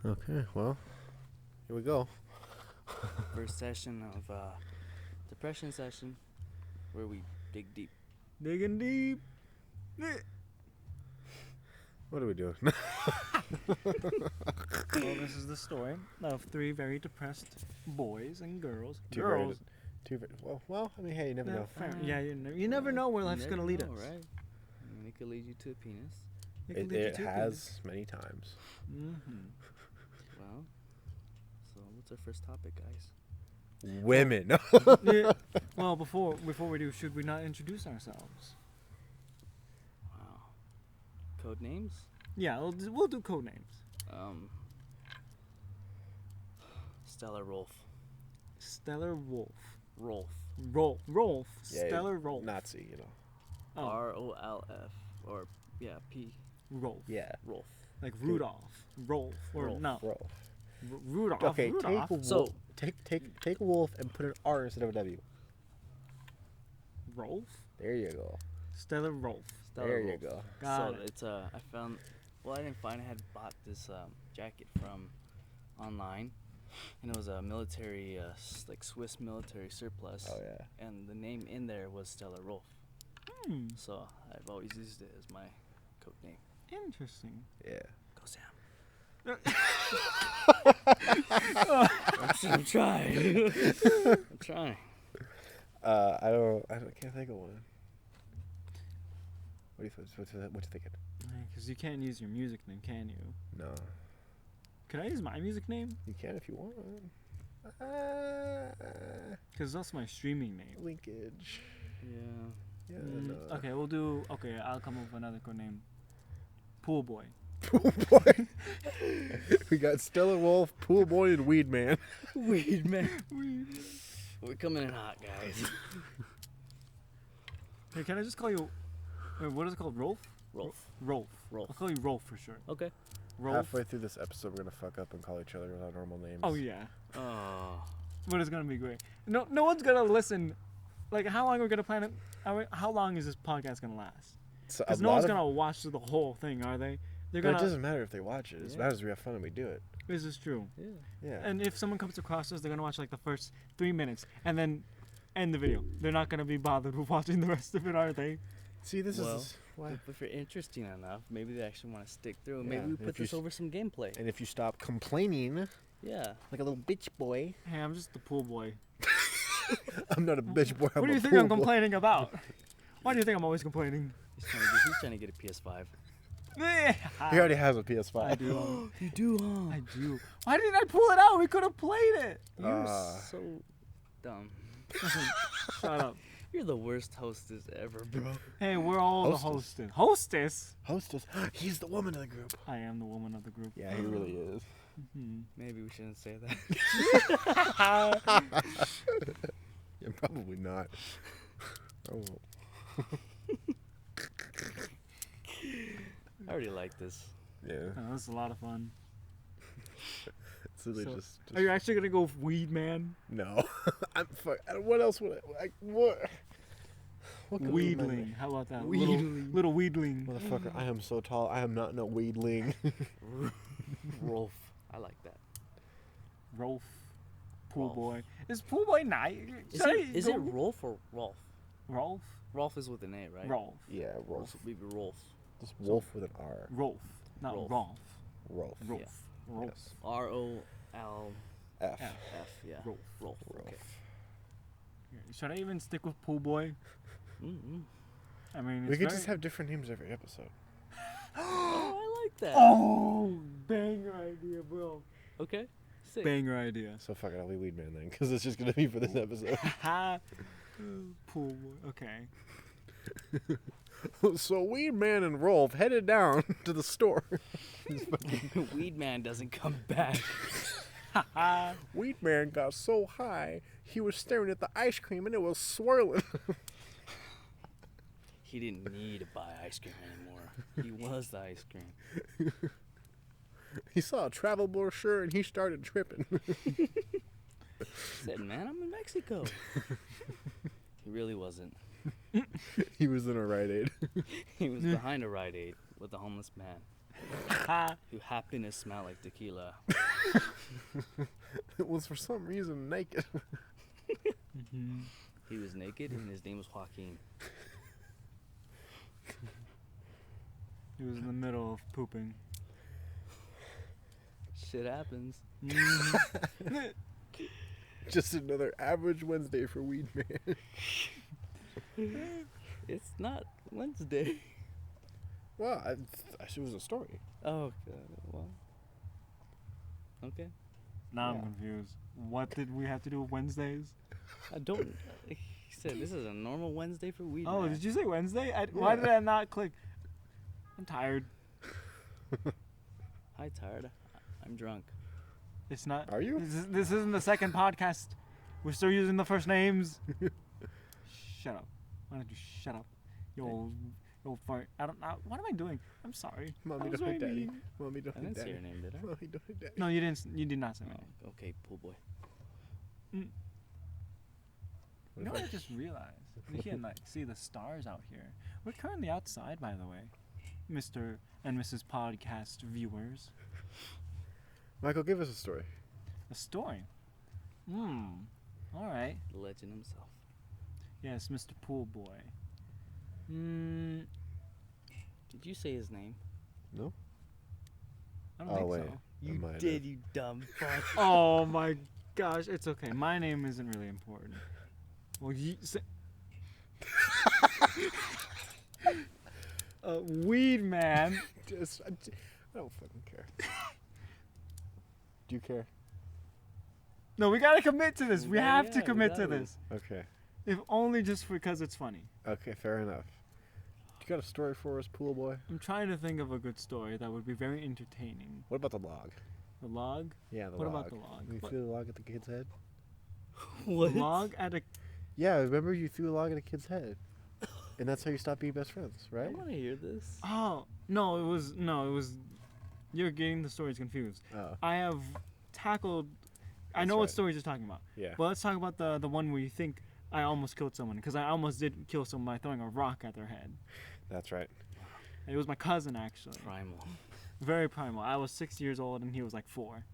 Okay, well, here we go. First session of depression session, where we dig deep. Digging deep. What are we doing? Well, this is the story of three very depressed boys and girls. Two girls. well, I mean, hey, you never know. Fair. Yeah, you never know where life's Never gonna lead know, us. right? I mean, it could lead you to a penis. It has many times. Mm-hmm. Well, so what's our first topic, guys? Women. Well, before we do, should we not introduce ourselves? Wow. Code names? Yeah, we'll do code names. Stella Rolf. Stellar Wolf. Rolf. Rolf. Yeah, Stellar Rolf. Nazi, you know. Oh, ROLF. Or, yeah, P. Rolf. Yeah. Rolf. Like Rudolph. Rolf. Or Rolf. no. Rolf. Rudolph. Okay, Rudolph. take a wolf. So- take a wolf and put an R instead of a W. Rolf? There you go. Stellar Rolf. Stella There you Rolf. go. Got So it. it's I found, well, I didn't find, I had bought this jacket from online, and it was a military, like Swiss military surplus, Oh yeah. and the name in there was Stella Rolf. Hmm. So I've always used it as my code name. Interesting. Yeah. Go Sam. I'm trying. I'm trying. I can't think of one. What you thinking? Because you can't use your music name, can you? No, Can I use my music name? you can if you want. Because that's my streaming name. Linkage. Yeah. Yeah. Mm, no. okay, we'll do. Okay, I'll come up with another code name. Pool Boy. Pool boy. We got Stella Wolf, Pool Boy, and Weed Man. Weed man. We're coming in hot, guys. Hey, can I just call you? Wait, what is it called? Rolf? Rolf. Rolf. Rolf. I'll call you Rolf for sure. Okay. Rolf. Halfway through this episode, we're gonna fuck up and call each other with our normal names. Oh yeah, Oh. but it's gonna be great. No one's gonna listen. Like, how long are we gonna plan it? How long is this podcast gonna last? So Because no one's gonna watch through the whole thing, are they? They're But it gonna. doesn't matter if they watch it. It Yeah. matters if we have fun and we do it. This is true. Yeah. Yeah. And if someone comes across us, they're gonna watch like the first 3 minutes and then end the video. They're not gonna be bothered with watching the rest of it, are they? See, this Well, is why. If you're interesting enough, maybe they actually want to stick through. Yeah, Maybe we if put you this s- over some gameplay. And if you stop complaining Yeah. like a little bitch boy, Hey, I'm just the pool boy. I'm not a bitch boy. I'm What do a you think pool I'm boy. complaining about? Why do you think I'm always complaining? He's trying to get a PS5. He already has a PS5. I do. You do, huh? I do. Why didn't I pull it out? We could have played it. You're Ah. so dumb. Shut up. You're the worst hostess ever, bro. Hey, we're all Hostess. the hostess. Hostess. He's the woman of the group. I am the woman of the group. Yeah, he really is. Mhm. Maybe we shouldn't say that. Yeah, probably not. Oh. I already like this. Yeah. Oh, this is a lot of fun. It's really So, just Are you actually gonna go with Weed Man? no. I'm fuck. What else would I? What could be my Weedling. name? How about that? Weedling. Little Weedling. Motherfucker, I am so tall. I am not no weedling. Rolf. I like that. Rolf. Pool Rolf. Boy. Is Pool Boy nice? Is it Rolf or Rolf? Rolf? Rolf is with an A, right? Rolf. Yeah, Rolf. Also, maybe Rolf. Just wolf with an R. Rolf. Not Rolf. Rolf. Rolf. Rolf. Yeah. Rolf. Yes. ROLF. F. F. Yeah. Rolf. Rolf. Rolf. Okay. Should I even stick with Pool Boy? Mm-mm. I mean, We it's could very- just have different names every episode. Oh, I like that. Oh, banger idea, bro. Okay. Sick. Banger idea. So fuck it, I'll be Weed Man then, because it's just gonna be for this episode. Pool Boy. Okay. So Weed Man and Rolf headed down to the store. Weed man doesn't come back. Weed Man got so high he was staring at the ice cream and it was swirling. He didn't need to buy ice cream anymore. He was the ice cream. He saw a travel brochure and he started tripping. Said, man, I'm in Mexico. He really wasn't. He was in a Rite Aid. He was behind a Rite Aid with a homeless man. who happened to smell like tequila. It was for some reason naked. He was naked and his name was Joaquin. He was in the middle of pooping. Shit happens. Just another average Wednesday for Weed Man. It's not Wednesday. Well, it was a story. Oh, God. Well. Okay. Now Yeah. I'm confused. What did we have to do with Wednesdays? I don't. He said this is a normal Wednesday for weed. Oh, man. did you say Wednesday? Why did I not click? I'm tired. Hi, tired. I'm drunk. It's not. Are you? This isn't the second podcast. We're still using the first names. Shut up. Why don't you shut up? You old fart. I don't know. What am I doing? I'm sorry. Mommy That was don't hit very daddy. mean. Mommy don't I hit didn't say daddy. your name, did I? Mommy don't hit daddy. No, you didn't. You did not say my name. Oh, okay, pool boy. You know what I just realized? You can like see the stars out here. We're currently outside, by the way, Mr. and Mrs. Podcast viewers. Michael, give us a story. A story. All right. The legend himself. Yes, Mr. Pool Boy. Did you say his name? No? I don't Oh, think wait. so. You might did, have. you dumb fuck. Oh my gosh, it's okay. My name isn't really important. Well, Weed Man. I don't fucking care. Do you care? No, we gotta commit to this. We Yeah, have to we commit to gotta. this. Okay. If only just because it's funny. Okay, fair enough. You got a story for us, Pool Boy? I'm trying to think of a good story that would be very entertaining. What about the log? The log? Yeah, the What log. about the log? You What? threw the log at the kid's head? What? The log at a. Yeah, remember you threw a log at a kid's head. And that's how you stopped being best friends, I right? want to hear this. Oh it was. You're getting the stories confused. Oh, I have tackled. I That's know what right. stories you're talking about. yeah. But let's talk about the one where you think I almost killed someone, because I almost did kill someone by throwing a rock at their head. That's right. It was my cousin, actually. Primal. Very primal. I was 6 years old and he was like 4.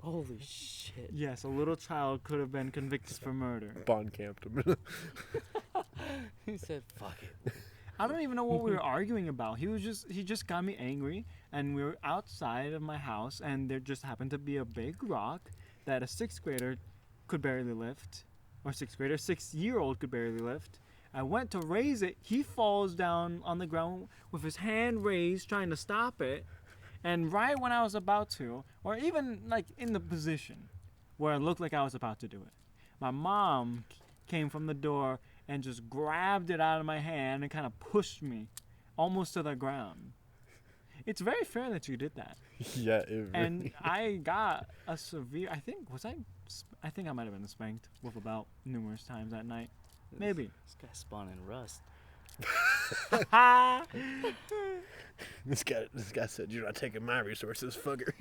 Holy shit. Yes, a little child could have been convicted for murder. Bond camped him. He said, fuck it. I don't even know what we were arguing about. He just got me angry, and we were outside of my house, and there just happened to be a big rock that a 6th grader could barely lift, or 6-year-old could barely lift. I went to raise it. He falls down on the ground with his hand raised, trying to stop it. And right when I was about to, or even like in the position where it looked like I was about to do it, my mom came from the door and just grabbed it out of my hand and kind of pushed me almost to the ground. It's very fair that you did that. Yeah, it And really- I got a severe, I think I might have been spanked with about numerous times that night. Maybe. This guy spawned in Rust. This guy said, "You're not taking my resources, fucker."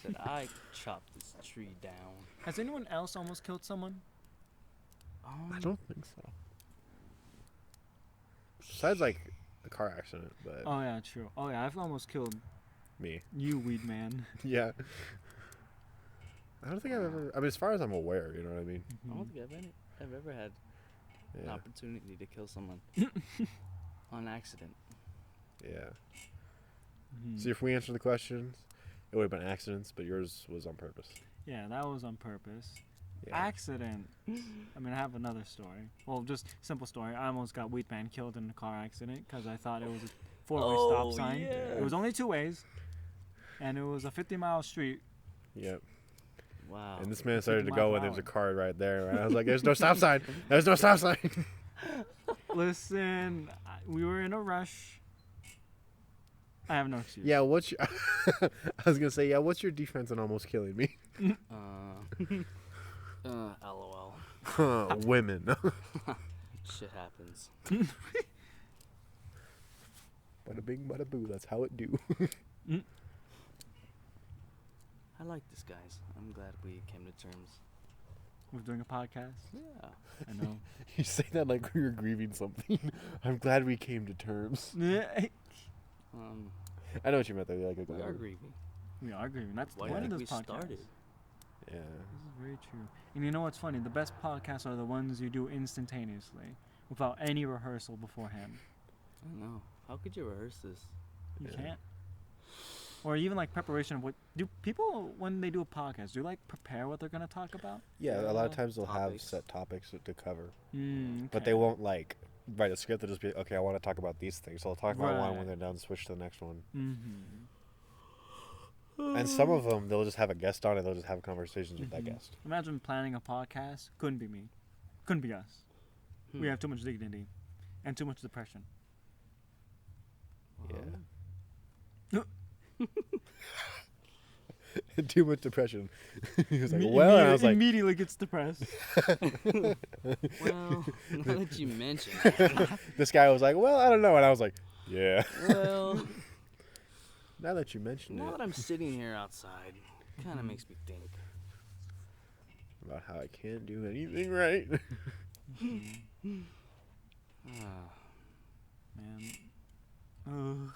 Said, I chopped this tree down. Has anyone else almost killed someone? I don't think so. Besides, like, a car accident, but Oh yeah, true. Oh yeah, I've almost killed me. you, Weed Man. Yeah. I don't think I've ever. I mean, as far as I'm aware, you know what I mean. I don't think I've ever had an Yeah. opportunity to kill someone on accident. Yeah. Mhm. See, if we answered the questions, it would have been accidents, but yours was on purpose. Yeah, that was on purpose. Yeah. Accident. I mean, I have another story. Well, just simple story. I almost got Weed Man killed in a car accident because I thought it was a four-way stop sign. yeah. It was only 2 ways, and it was a 50-mile street. Yep. Wow. And this man started to 50 go, miles and per there was a hour. car right there. And I was like, "There's no stop sign. There's no stop sign." Listen, we were in a rush. I have no excuse. Yeah. What's your? I was gonna say, yeah. What's your defense on almost killing me? LOL. Women. Shit happens. Bada bing, bada boo. That's how it do. I like this, guys. I'm glad we came to terms. We're doing a podcast. Yeah. I know. You say that like we were grieving something. I'm glad we came to terms. Um, I know what you meant though. Like, We are grieving. We are grieving. That's Why the do point you of think this we podcast. started? Yeah. This is very true. And you know what's funny? The best podcasts are the ones you do instantaneously, without any rehearsal beforehand. I don't know. How could you rehearse this? You Yeah. can't. Or even like preparation of what do people when they do a podcast do like prepare what they're gonna talk about? Yeah, a lot of Yeah, times they'll have topics. set topics to cover, Mm, but they won't like write a script. They'll just be okay. I want to talk about these things, so I'll talk about one Right. when they're done, switch to the next one. Mm-hmm. And some of them they'll just have a guest on, and they'll just have conversations with that Mhm. guest. Imagine planning a podcast. Couldn't be me. Couldn't be us. We Hmm. have too much dignity, and too much depression. Uh-huh. Too much depression. He was like, Me- well, and I was like, immediately gets depressed. Well, now that you mention it, this guy was like, well, I don't know, and I was like, yeah. well, Now that you mention now it, that I'm sitting here outside, kind of makes me think. about how I can't do anything right. Ah, Man. Ugh.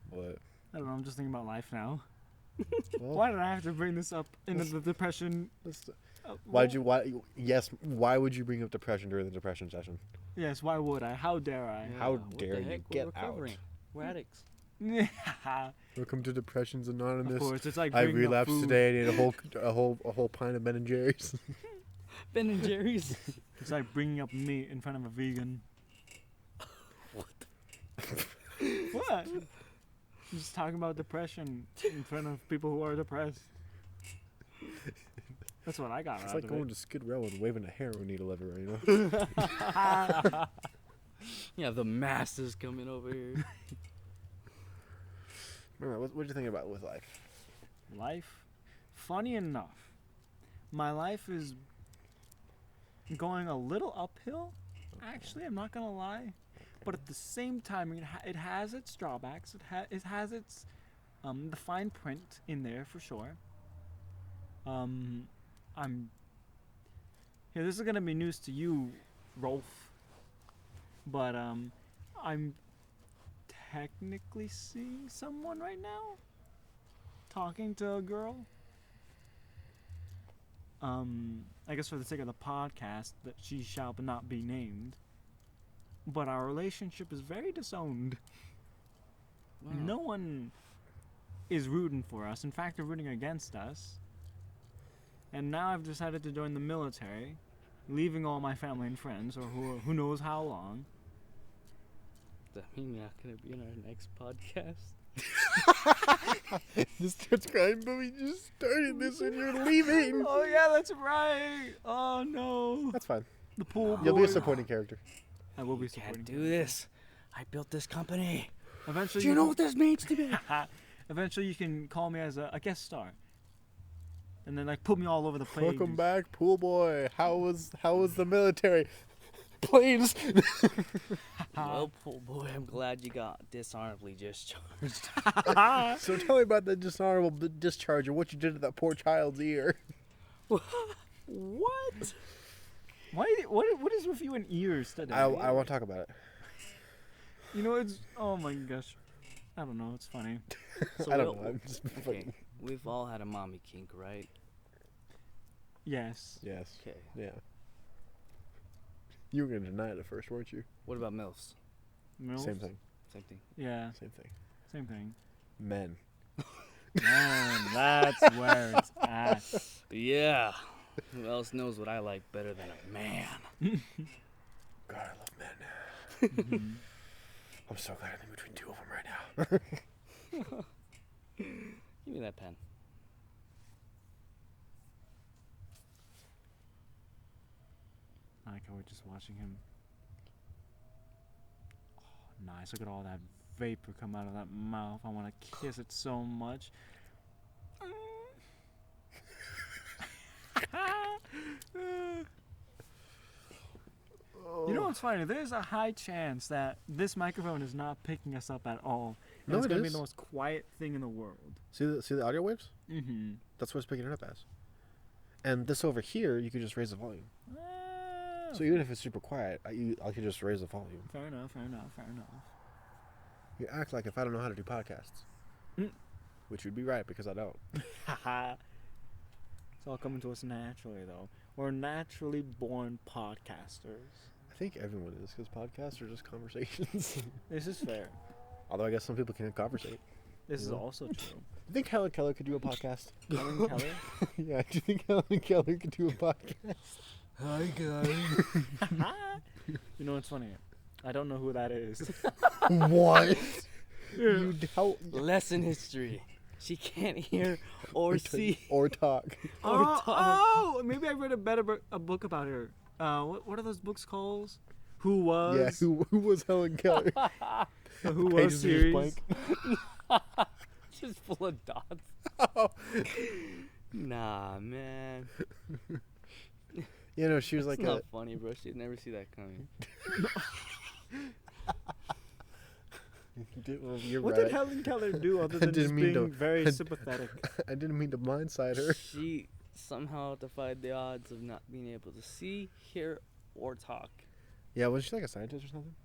What? I don't know. I'm just thinking about life now. Well, Why did I have to bring this up into the depression? Why'd you? Why? Yes. Why would you bring up depression during the depression session? Yes. Why would I? How dare I? How what dare the you heck? get We're out. recovering. We're addicts. Welcome to Depression's Anonymous. Of course, it's like I bringing up relapsed food. today. I ate a whole pint of Ben and Jerry's. Ben and Jerry's. It's like bringing up meat in front of a vegan. What? Just talking about depression in front of people who are depressed. That's what I got It's out like of going it. to Skid Row and waving a heroin needle everywhere, you know? Yeah, the masses coming over here. What do you think about with life? Life, funny enough, my life is going a little uphill. Actually, I'm not gonna lie, but at the same time, it has its drawbacks. It has its the fine print in there for sure. I'm here. This is gonna be news to you, Rolf, but I'm technically seeing someone right now. Talking to a girl. I guess for the sake of the podcast, that she shall not be named. But our relationship is very disowned. Wow. No one is rooting for us. In fact, they're rooting against us. And now I've decided to join the military, leaving all my family and friends, or who knows how long. Does that mean you're not gonna be in our next podcast? Just starts crying, but we just started this and you're leaving. Oh yeah, that's right. Oh no. That's fine. The pool. You'll be a boy. supporting character. I will be We supporting. can't do this. I built this company. Eventually, Do you know what this means to me? Eventually, you can call me as a guest star, and then like put me all over the place. Welcome back, pool boy. How was the military? Planes. Well, poor boy, I'm glad you got dishonorably discharged. So tell me about the dishonorable discharge and what you did to that poor child's ear. What? What is with you and ears today? I want to talk about it. You know, it's oh my gosh, I don't know. It's funny. So I don't we'll- know. I'm just Okay, fucking. we've all had a mommy kink, right? Yes. Yes. Okay. Yeah. You were gonna deny it at first, weren't you? What about MILFs? Milfs? Same thing. Same thing. Yeah. Same thing. Same thing. Men. Man, that's where it's at. Yeah. Who else knows what I like better than a man? God, I love men. Mhm. I'm so glad I'm in between two of them right now. Give me that pen. I like how we're just watching him. Oh, nice. Look at all that vapor come out of that mouth. I want to kiss it so much. You know what's funny? There's a high chance that this microphone is not picking us up at all. And No, it's it gonna be is. the most quiet thing in the world. See the audio waves? Mm-hmm. That's what it's picking it up as. And this over here, you could just raise the volume. So even if it's super quiet, I could just raise the volume. fair enough. You act like if I don't know how to do podcasts. Mm. Which would be right because I don't. It's all coming to us naturally, though. We're naturally born podcasters. I think everyone is because podcasts are just conversations. This is fair. Although I guess some people can't conversate. This is Yeah. also true. You think Helen Keller could do a podcast? Helen Keller? Yeah, do you think Helen Keller could do a podcast? Hi guys. You know what's funny? I don't know who that is. What? You how Lesson history. She can't hear or see or talk. or talk. Oh, maybe I read a book about her. What are those books called? Who was? Yeah, who was Helen Keller? The Who Was Pages are just series. blank. Just full of dots. Oh. Nah, man. You know, she was like It's not a. funny, bro. She'd never see that coming. Well, you're What right. did Helen Keller do other I than didn't just mean being to- very sympathetic? I didn't mean to blindside her. She somehow defied the odds of not being able to see, hear, or talk. Yeah, was she like a scientist or something?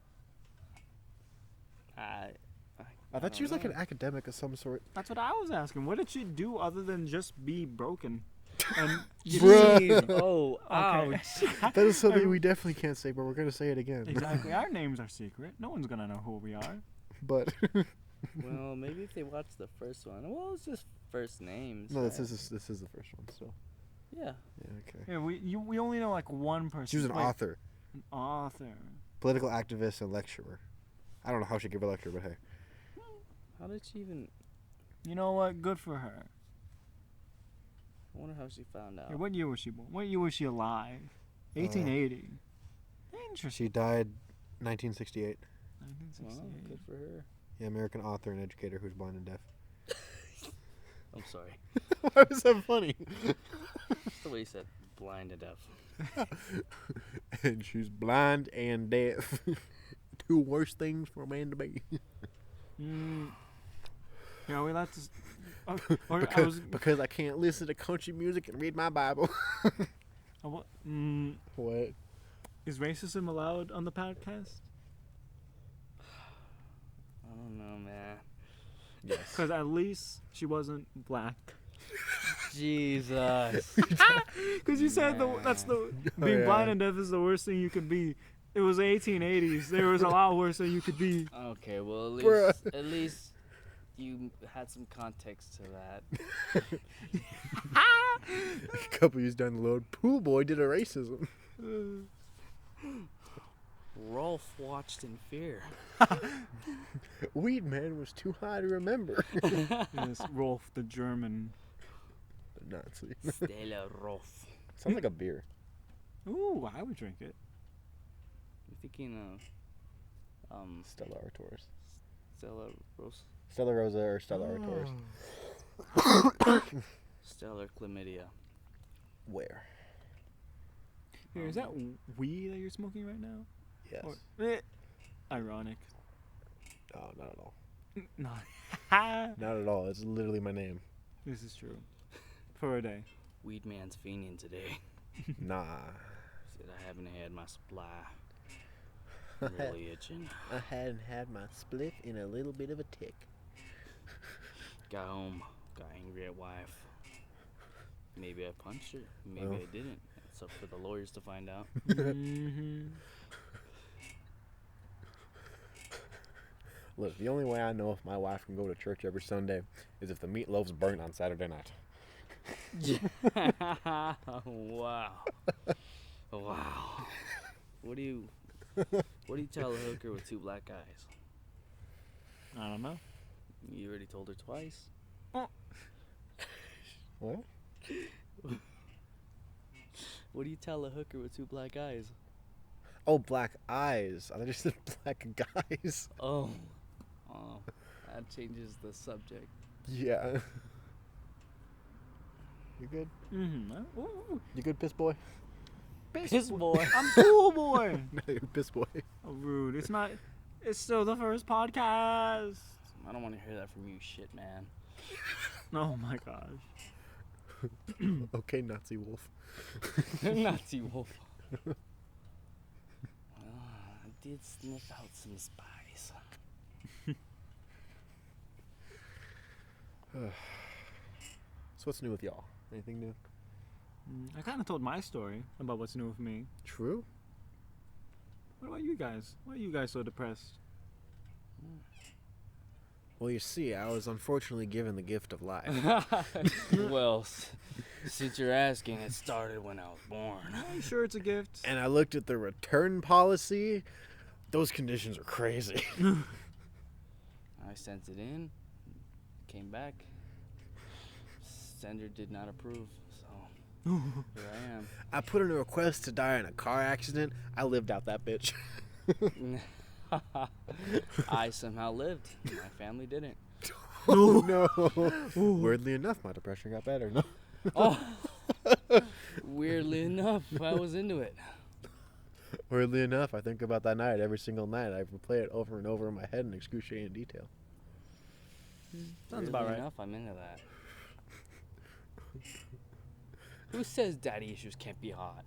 I thought she was like an academic of some sort. That's what I was asking. What did she do other than just be broken? And Bruh. Oh, Okay. ouch. That is something we definitely can't say, but we're gonna say it again. Exactly. Our names are secret. No one's gonna know who we are. But Well, maybe if they watched the first one. Well, it's just first names. no, this right? is the first one. So Yeah. yeah, okay. Yeah, we only know like one person. She was an Wait, author, An author. political activist, and lecturer. I don't know how she gave a lecture, but hey. How did she even? You know what? Good for her. I wonder how she found out. Hey, what year was she born? What year was she alive? 1880. Interesting. She died 1968. Wow, 1968. good for her. Yeah, American author and educator who's blind and deaf. I'm sorry. Why was that funny? That's the way you said blind and deaf. And she's blind and deaf. Two worst things for a man to be. Yeah, we like to. Or I because, was. because I can't listen to country music and read my Bible. What? What? Is racism allowed on the podcast? I don't know, man. Yes. Because at least she wasn't black. Jesus. Because you said that's the being yeah. blind and deaf is the worst thing you could be. It was 1880s. There was a lot worse than you could be. Okay, well Bruh. at least you had some context to that. A couple years down the road, Pool Boy did a racism. Rolf watched in fear. Weed Man was too high to remember. Yes, Rolf the German. The Nazi. Stella Rolf. Sounds like a beer. Ooh, I would drink it. I'm thinking of Stella Artois. Stella Rose. Stella Rosa or Stella Artois. Stellar chlamydia. Where? Here, is that weed that you're smoking right now? Yes. Or, ironic. Oh, not at all. No. Not at all. It's literally my name. This is true. For a day. Weed man's fiending today. Nah. Said I haven't had my supply. I'm really itching. I hadn't had my spliff in a little bit of a tick. Got home, got angry at wife. Maybe I punched her. Maybe Well. I didn't. It's up for the lawyers to find out. Mm-hmm. Look, the only way I know if my wife can go to church every Sunday is if the meatloaf's burnt on Saturday night. Wow. Wow. What do you tell a hooker with two black eyes? I don't know. You already told her twice. What? What do you tell a hooker with two black eyes? Oh, black eyes. I thought you said black guys. Oh. Oh. That changes the subject. Yeah. You good? Mm-hmm. Ooh, You good, piss boy? Piss boy. I'm Pool Boy. No, you're piss boy. Oh, rude. It's not. It's still the first podcast. I don't want to hear that from you, shit man. Oh my gosh. Okay, Nazi wolf. Nazi wolf. I did sniff out some spice. So what's new with y'all? Anything new? I kind of told my story about what's new with me. True. What about you guys? Why are you guys so depressed? Well, you see, I was unfortunately given the gift of life. Well, since you're asking, it started when I was born. Are you sure it's a gift? And I looked at the return policy. Those conditions are crazy. I sent it in, came back. Sender did not approve, so here I am. I put in a request to die in a car accident. I lived out that bitch. I somehow lived. My family didn't. Oh no. Weirdly enough, my depression got better. No. Oh, weirdly enough, I was into it. Weirdly enough, I think about that night every single night. I replay it over and over in my head in excruciating detail. Sounds about Weirdly right. enough, I'm into that. Who says daddy issues can't be hot?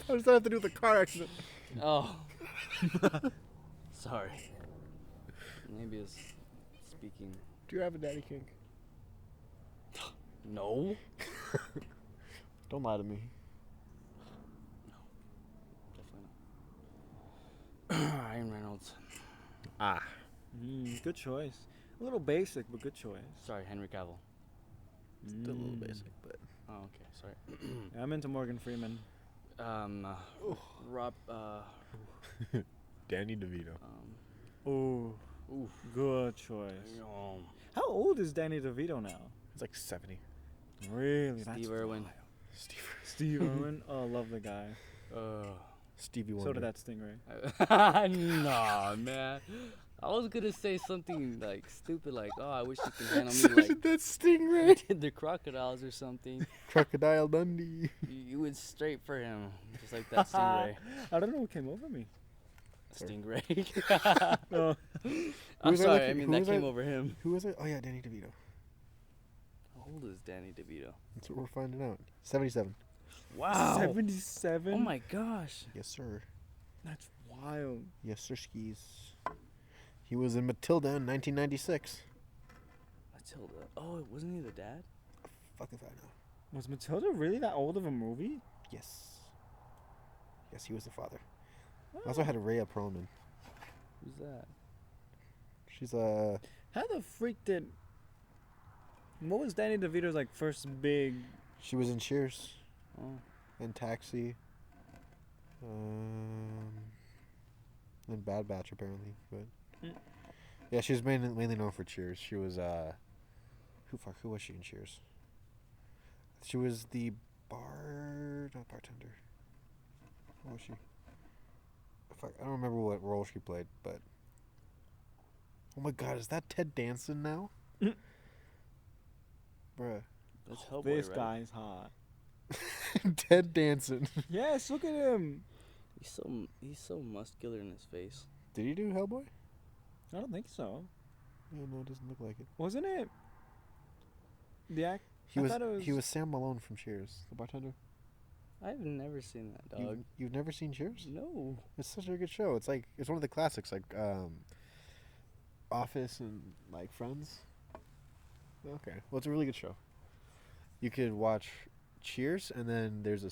What does that have to do with the car accident? Oh. Sorry. Maybe it's speaking. Do you have a daddy kink? No. Don't lie to me. Definitely not. Ryan Reynolds. Ah. Good choice. A little basic, but good choice. Sorry, Henry Cavill. Still a little basic, but Oh, okay. Sorry. Yeah, I'm into Morgan Freeman. Rob. Danny DeVito. Oh, Oof. good choice. How old is Danny DeVito now? It's like 70. Really? Steve Irwin. Steve Irwin? Oh, love the guy. Stevie So Wonder. did that Stingray. Nah, man. I was gonna say something like stupid, like, "Oh, I wish you could handle me like that stingray. the crocodiles or something." Crocodile Dundee. You went straight for him, just like that stingray. I don't know what came over me. Stingray. Oh. I'm was I sorry. looking- I mean, who that was came I- over him. Who was it? Oh yeah, Danny DeVito. How old is Danny DeVito? That's what we're finding out. 77. Wow. 77? Oh my gosh. Yes, sir. That's wild. Yes, sir, skis. He was in Matilda in 1996. Matilda. Oh, wasn't he the dad? Fuck if I know. Was Matilda really that old of a movie? Yes. Yes, he was the father. I also had Rhea Perlman. Who's that? She's How the freak did... What was Danny DeVito's like first big... she was in Cheers Oh. and Taxi. And Bad Batch apparently, but yeah, she was mainly known for Cheers. She was who was she in Cheers? She was the not bartender. What was she? Fuck, I don't remember what role she played, but oh my god, is that Ted Danson now? Bruh. That's Hellboy, This right? guy's hot. Ted Danson. Yes, look at him. He's so muscular in his face. Did he do Hellboy? I don't think so. Yeah, no, it doesn't look like it. Wasn't it? The act? He I was thought it he was- was Sam Malone from Cheers, the bartender. I've never seen that dog. You've never seen Cheers? No. It's such a good show. It's like it's one of the classics, like Office and like Friends. Okay, well, it's a really good show. You could watch Cheers, and then there's a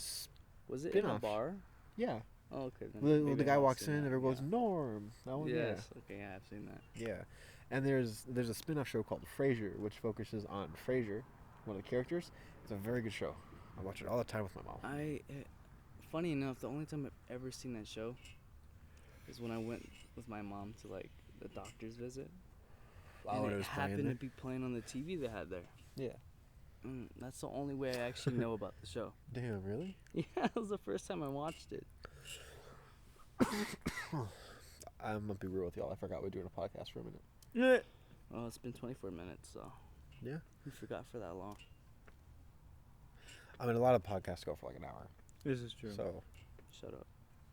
Was it in a Spin-off. bar? yeah. Oh, okay. then The maybe guy I've walks seen in, that, everyone goes yeah. Norm. That one, Yes. Okay, yeah, I've seen that. yeah. And there's a spin-off show called Frasier, which focuses on Frasier, one of the characters. It's a very good show. I watch it all the time with my mom. Funny enough, the only time I've ever seen that show is when I went with my mom to like the doctor's visit. Oh, and it it was playing happened there? to be playing on the TV they had there. Yeah. That's the only way I actually know about the show. Damn, really? Yeah, it was the first time I watched it. I'm gonna be real with y'all. I forgot we were doing a podcast for a minute. Yeah. Well, it's been 24 minutes, so Yeah. we forgot for that long. I mean, a lot of podcasts go for like an hour, This is true. so Shut up.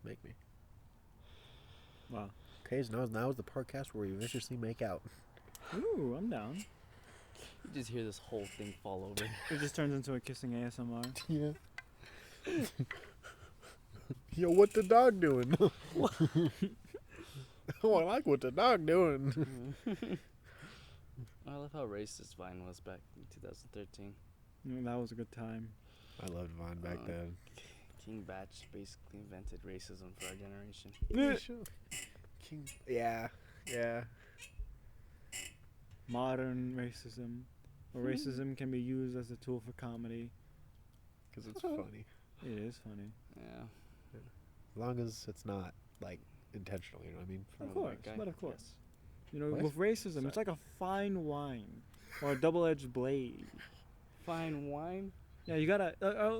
make me. Wow. Okay, so now is the podcast where we viciously make out. Ooh, I'm down. You just hear this whole thing fall over. It just turns into a kissing ASMR. Yeah. Yo, what the dog doing? Oh, I like what the dog doing. I love how racist Vine was back in 2013. That was a good time. I loved Vine back Uh, then. King Batch basically invented racism for our generation. King. Yeah. Yeah. Modern racism. Or racism can be used as a tool for comedy. Because it's funny. It is funny. Yeah. As long as it's not, like, intentional, you know what I mean? From Of a white course, guy. but of course. Yes. You know, What? with racism, it's like a fine wine or a double-edged blade. Fine wine. Yeah, you gotta,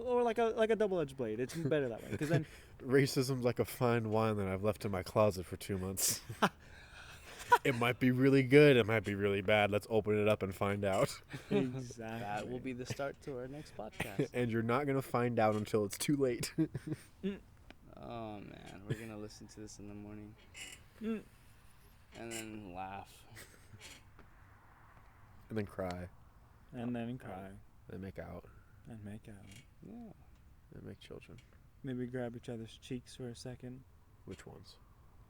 or like a double-edged blade. It's better that way, because then Racism's like a fine wine that I've left in my closet for 2 months. It might be really good. It might be really bad. Let's open it up and find out. exactly. That will be the start to our next podcast. And you're not going to find out until it's too late. Oh man, we're gonna listen to this in the morning Mm. and then laugh. And then cry. And then cry And make out. and make out. Yeah. And make children. Maybe grab each other's cheeks for a second. Which ones?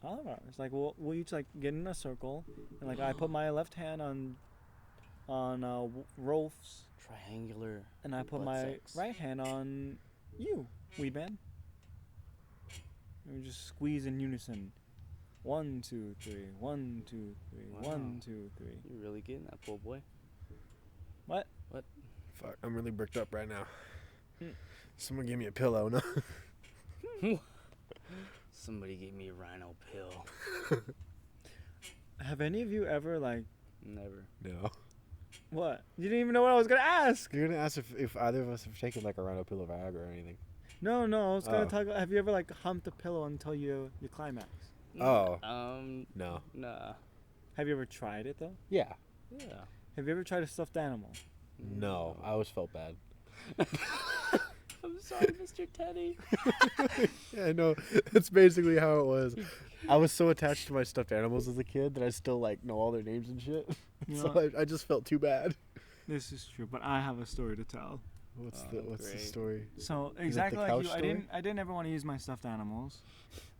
All of ours. Like we'll each like get in a circle, and like I put my left hand on Rolf's, Triangular. and I put butt my sex. right hand on you, wee Ben. And we just squeeze in unison. 1, 2, 3. 1, 2, 3. Wow. 1, 2, 3. You're really getting that, poor boy. What? Fuck, I'm really bricked up right now. Mm. Someone give me a pillow, no? Somebody gave me a rhino pill. Have any of you ever like Never. No. what? You didn't even know what I was gonna ask. You're going to ask if either of us have taken like a rhino pill or Viagra or anything. No, I was gonna Oh. talk. Have you ever like humped a pillow until you climax? Oh. No. No. Have you ever tried it though? Yeah. Yeah. Have you ever tried a stuffed animal? No. I always felt bad. I'm sorry, Mr. Teddy. Yeah, I know. That's basically how it was. I was so attached to my stuffed animals as a kid that I still like know all their names and shit. You So know, I just felt too bad. this is true, but I have a story to tell. What's Oh, the great. story? So the exactly like couch you, story? I didn't ever want to use my stuffed animals,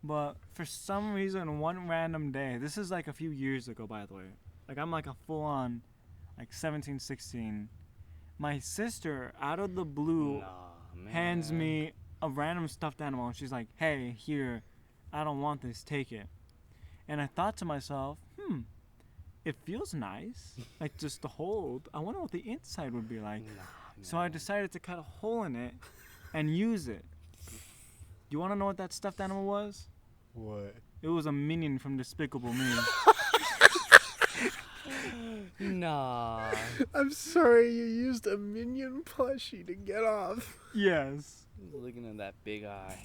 but for some reason, one random day, this is like a few years ago, by the way. Like I'm like a full on, like 17, 16. My sister, out of the blue, Nah, man. hands me a random stuffed animal, and she's like, "Hey, here, I don't want this. Take it." And I thought to myself, it feels nice, like just to hold. I wonder what the inside would be like. Nah, So I man. decided to cut a hole in it and use it. You want to know what that stuffed animal was? What? It was a minion from Despicable Me. Nah. I'm sorry, you used a minion plushie to get off. Yes. He's looking at that big eye.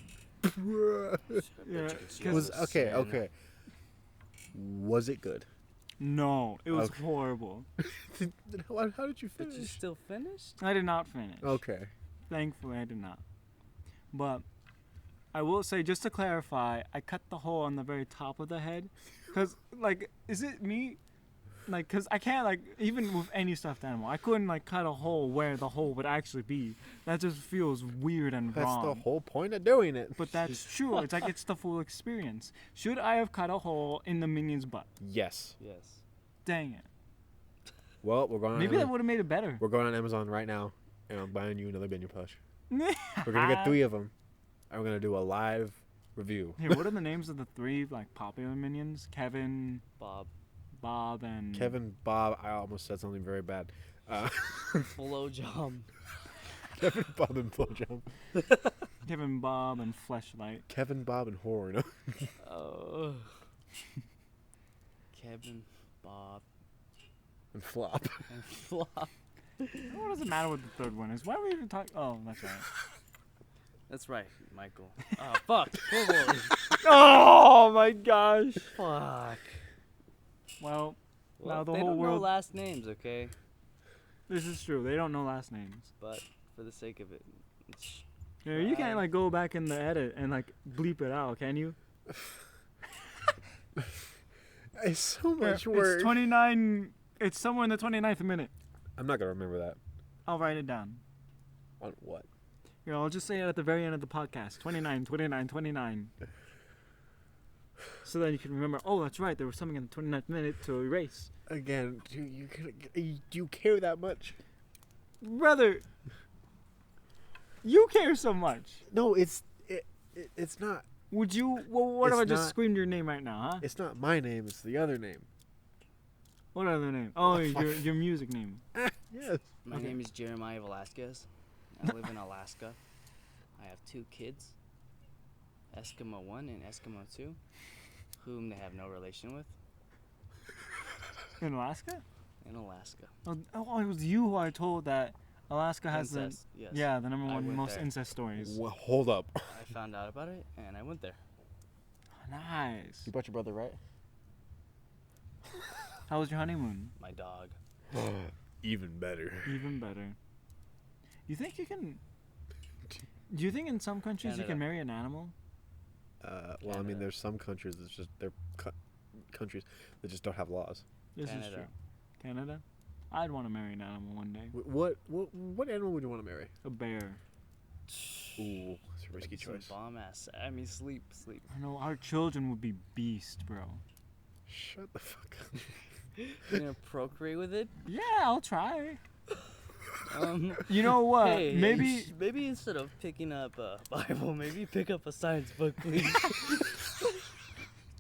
Bruh. Yeah. Was okay. Was it good? No, it was Okay. horrible. How did you But you finish? still finished? I did not finish. Okay. Thankfully, I did not. But I will say, just to clarify, I cut the hole on the very top of the head. Because, like, is it me? Like, because I can't, like, even with any stuffed animal, I couldn't, like, cut a hole where the hole would actually be. That just feels weird and That's wrong. the whole point of doing it. But that's true. It's like, it's the full experience. Should I have cut a hole in the minion's butt? Yes. Yes. Dang it. Well, we're going on Maybe that would have made it better. We're going on Amazon right now, and I'm buying you another minion plush. We're gonna get 3 of them, and we're gonna do a live review. Here, what are the names of the 3, like, popular minions? Kevin, Bob. Bob, and... Kevin, Bob. I almost said something very bad. Blowjob. Kevin, Bob, and Blowjob. Kevin, Bob, and Fleshlight. Kevin, Bob, and Horn. Oh. Kevin, Bob, And Flop. and Flop. What does it matter what the 3rd one is? Why are we even talking? Oh, that's right. That's right, Michael. Oh, fuck. Poor boy. Oh my gosh. Fuck. Well, now the they whole don't know world- last names, okay? this is true. They don't know last names. But for the sake of it, it's Yeah, you can't Right. like go back in the edit and like bleep it out, can you? It's so much Here, work. It's 29. It's somewhere in the 29th minute. I'm not gonna remember that. I'll write it down. On what? Here, I'll just say it at the very end of the podcast. 29, 29, 29. So then you can remember, oh, that's right, there was something in the 29th minute to erase. Again, do you care that much? Brother, you care so much. No, it's not. Would you, well, what if It's I just not- screamed your name right now, huh? It's not my name. It's the other name. What other name? Oh, Oh, fuck. your music name. Yes. My Okay. name is Jeremiah Velasquez. I live in Alaska. I have 2 kids, Eskimo 1 and Eskimo 2, whom they have no relation with In Alaska? in Alaska. Oh, it was you who I told that Alaska has Incest, yes. the number I one went most there. incest stories. Well, hold up. I found out about it and I went there. Nice. You brought your brother, right? How was your honeymoon? My dog. Even better. Even better. You think you can? Do you think in some countries you Canada. can marry an animal? Well, I mean, Canada. there's some countries that's just countries that just don't have laws. This is Canada. true. Canada? I'd want to marry an animal one day. What animal would you want to marry? A bear. Ooh, it's a risky choice. Bomb ass. I mean, sleep. I know our children would be beast, bro. Shut the fuck up. You gonna procreate with it? Yeah, I'll try. Um, You know what? hey, maybe maybe instead of picking up a Bible, maybe pick up a science book, please.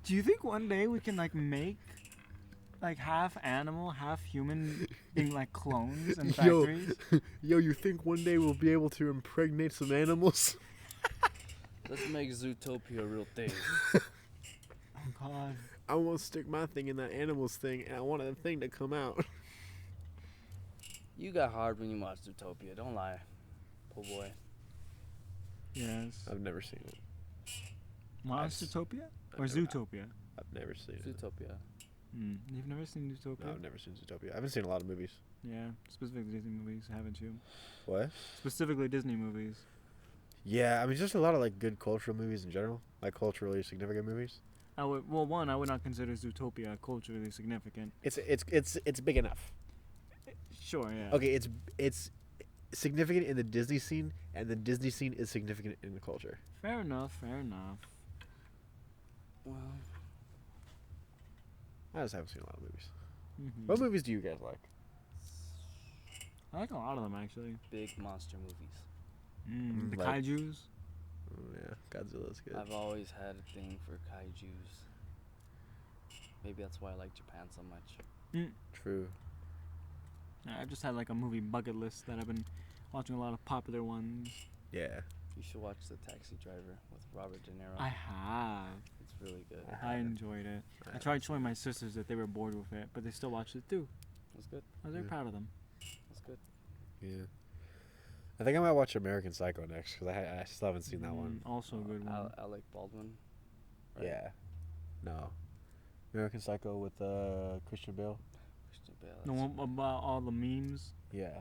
do you think one day we can like make like half animal, half human being like clones in Yo. factories? Yo, you think one day we'll be able to impregnate some animals? Let's make Zootopia a real thing. Oh god. I want to stick my thing in that animals thing, and I want that thing to come out. You got hard when you watched Zootopia. Don't lie, poor boy. Yes. I've never seen it. Monstertopia or I've never- Zootopia? I've never seen it. Zootopia. You've never seen Zootopia? No, I've never seen Zootopia. I haven't seen a lot of movies. Yeah, specifically Disney movies, haven't you? What? Specifically Disney movies. Yeah, I mean, just a lot of like good cultural movies in general, like culturally significant movies. I would not consider Zootopia culturally significant. It's big enough. Sure, yeah. Okay, it's significant in the Disney scene, and the Disney scene is significant in the culture. Fair enough. Well, I just haven't seen a lot of movies. Mhm. What movies do you guys like? I like a lot of them actually. big monster movies. The Like- kaiju's. Oh, yeah, Godzilla's good. I've always had a thing for kaijus. Maybe that's why I like Japan so much. True. Yeah, I've just had like a movie bucket list that I've been watching a lot of popular ones. Yeah. You should watch The Taxi Driver with Robert De Niro. I have. It's really good. I enjoyed it. I tried showing my sisters that they were bored with it, but they still watched it too. It's good. I was very Yeah. proud of them. It's good. Yeah. I think I might watch American Psycho next because I still haven't seen that one. Also a good one. Alec Baldwin. right? Yeah. No. American Psycho with Christian Bale. Christian Bale. The that's one about all the memes Yeah.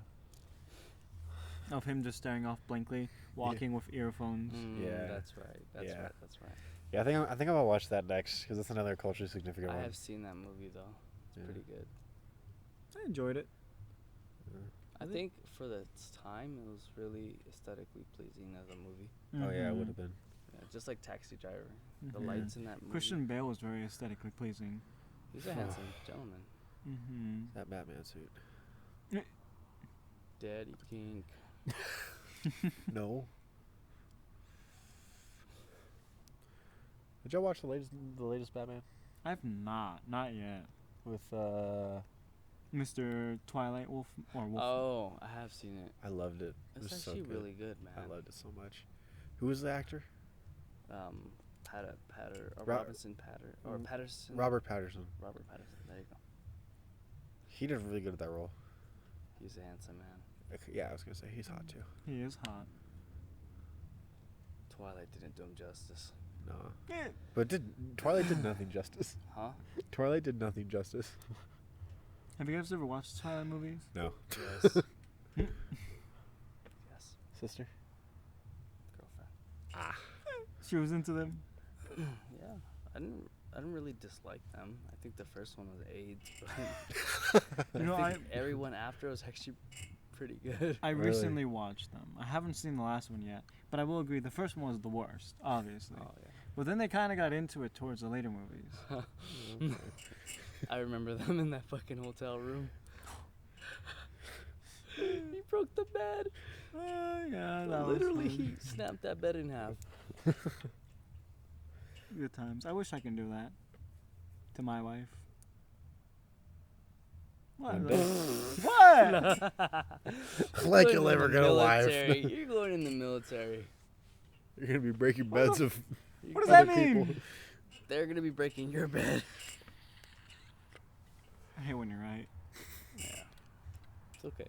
of him just staring off blankly, walking with earphones. Yeah. That's right. That's Yeah. right. That's right. Yeah, I think I'm gonna watch that next because that's another culturally significant I one. have seen that movie though. It's Yeah. pretty good. I enjoyed it. I think for its time, it was really aesthetically pleasing as a movie. Oh yeah, it Mhm. would have been. Yeah, just like Taxi Driver. The Mhm. lights in that movie. Christian Bale was very aesthetically pleasing. He's a handsome gentleman. Mm-hmm. That Batman suit. Daddy King. No. Did y'all watch the latest Batman I've not yet. with Mr. Twilight Wolf or Wolf. Oh, I have seen it. I loved it. It It's was so actually good. really good, man. I loved it so much. Who was the actor? Robinson Patter or Mm, Patterson. Robert Patterson. Robert Patterson. There you go. He did really good at that role. He's a handsome man. Yeah, I was gonna say he's hot too. He is hot. Twilight didn't do him justice. No, Yeah. but Twilight did nothing justice. Huh? Twilight did nothing justice. Have you guys ever watched Twilight movies? No. Yes. Yes. Sister. Girlfriend. She was into them. Yeah. I didn't really dislike them. I think the first one was AIDS, but You know, I think everyone after was actually pretty good. I Really? recently watched them. I haven't seen the last one yet, but I will agree the first one was the worst, obviously. Oh yeah. But then they kind of got into it towards the later movies. I remember them in that fucking hotel room. He broke the bed. Oh, yeah, that Literally, was he fun. snapped that bed in half. Good times. I wish I can do that to my wife. What? What? Like Going you'll in ever the get a wife. military. You're going in the military. You're gonna be breaking beds of. What does other that mean? people. They're gonna be breaking your bed. I hate when you're right. Yeah, it's okay.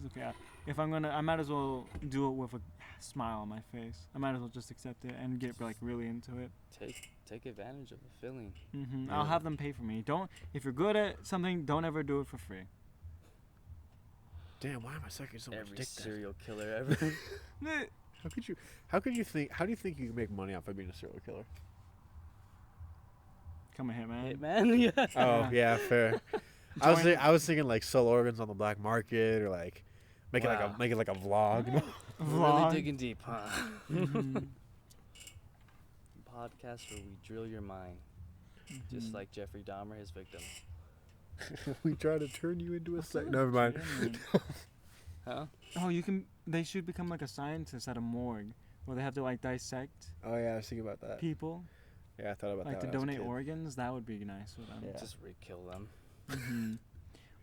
It's okay. If I'm gonna, I might as well do it with a smile on my face. I might as well just accept it and get like really into it. Take advantage of the feeling. I'll have them pay for me. Don't. If you're good at something, don't ever do it for free. Damn, why am I sucking so much Every dick? Then? serial killer ever. How could you? How could you think? How do you think you can make money off of being a serial killer? Come a hitman. Hitman, yeah. Oh yeah, fair. I was thinking like sell organs on the black market or like make it Wow. like a vlog. Really Vlog. digging deep, huh? Mhm. Podcast where we drill your mind, just like Jeffrey Dahmer, his victim. We try to turn you into a That's not Never mind. legitimate. Huh? Oh, you can. They should become like a scientist at a morgue where they have to like dissect Oh yeah, I was thinking about that. people, Yeah, I thought about like that. to when I was a donate kid. organs. That would be nice for them. Yeah. Just re-kill them.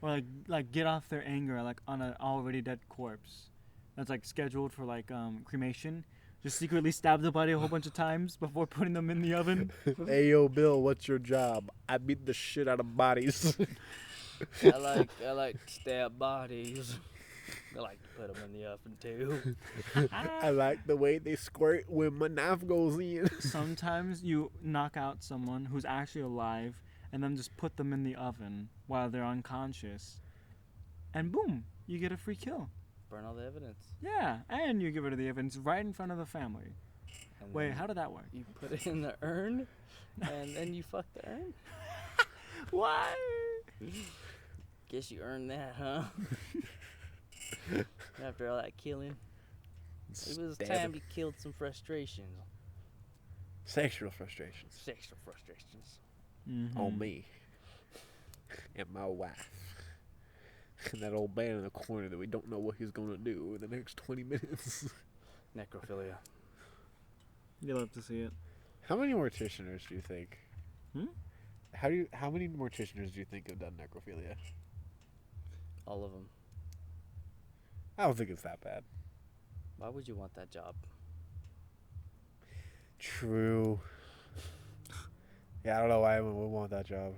Or like get off their anger like on an already dead corpse that's like scheduled for like cremation. Just secretly stab the body a whole bunch of times before putting them in the oven. Hey yo, Bill, what's your job? I beat the shit out of bodies. I like to stab bodies. I like to put them in the oven too. I like the way they squirt when my knife goes in. Sometimes you knock out someone who's actually alive and then just put them in the oven while they're unconscious. And boom, you get a free kill. Burn all the evidence. Yeah, and you get rid of the evidence right in front of the family. And Wait, then how did that work? you put it in the urn, and then you fuck the urn? Why? Guess you earned that, huh? After all that killing. It was Stab time it. you killed some frustrations. Sexual frustrations Sexual frustrations. on me and my wife. And that old man in the corner that we don't know what he's gonna do in the next 20 minutes. Necrophilia. You'll have to see it. How many morticianers do you think? Hmm? How many morticianers do you think have done necrophilia? All of them. I don't think it's that bad. Why would you want that job? True. Yeah, I don't know why anyone would want that job.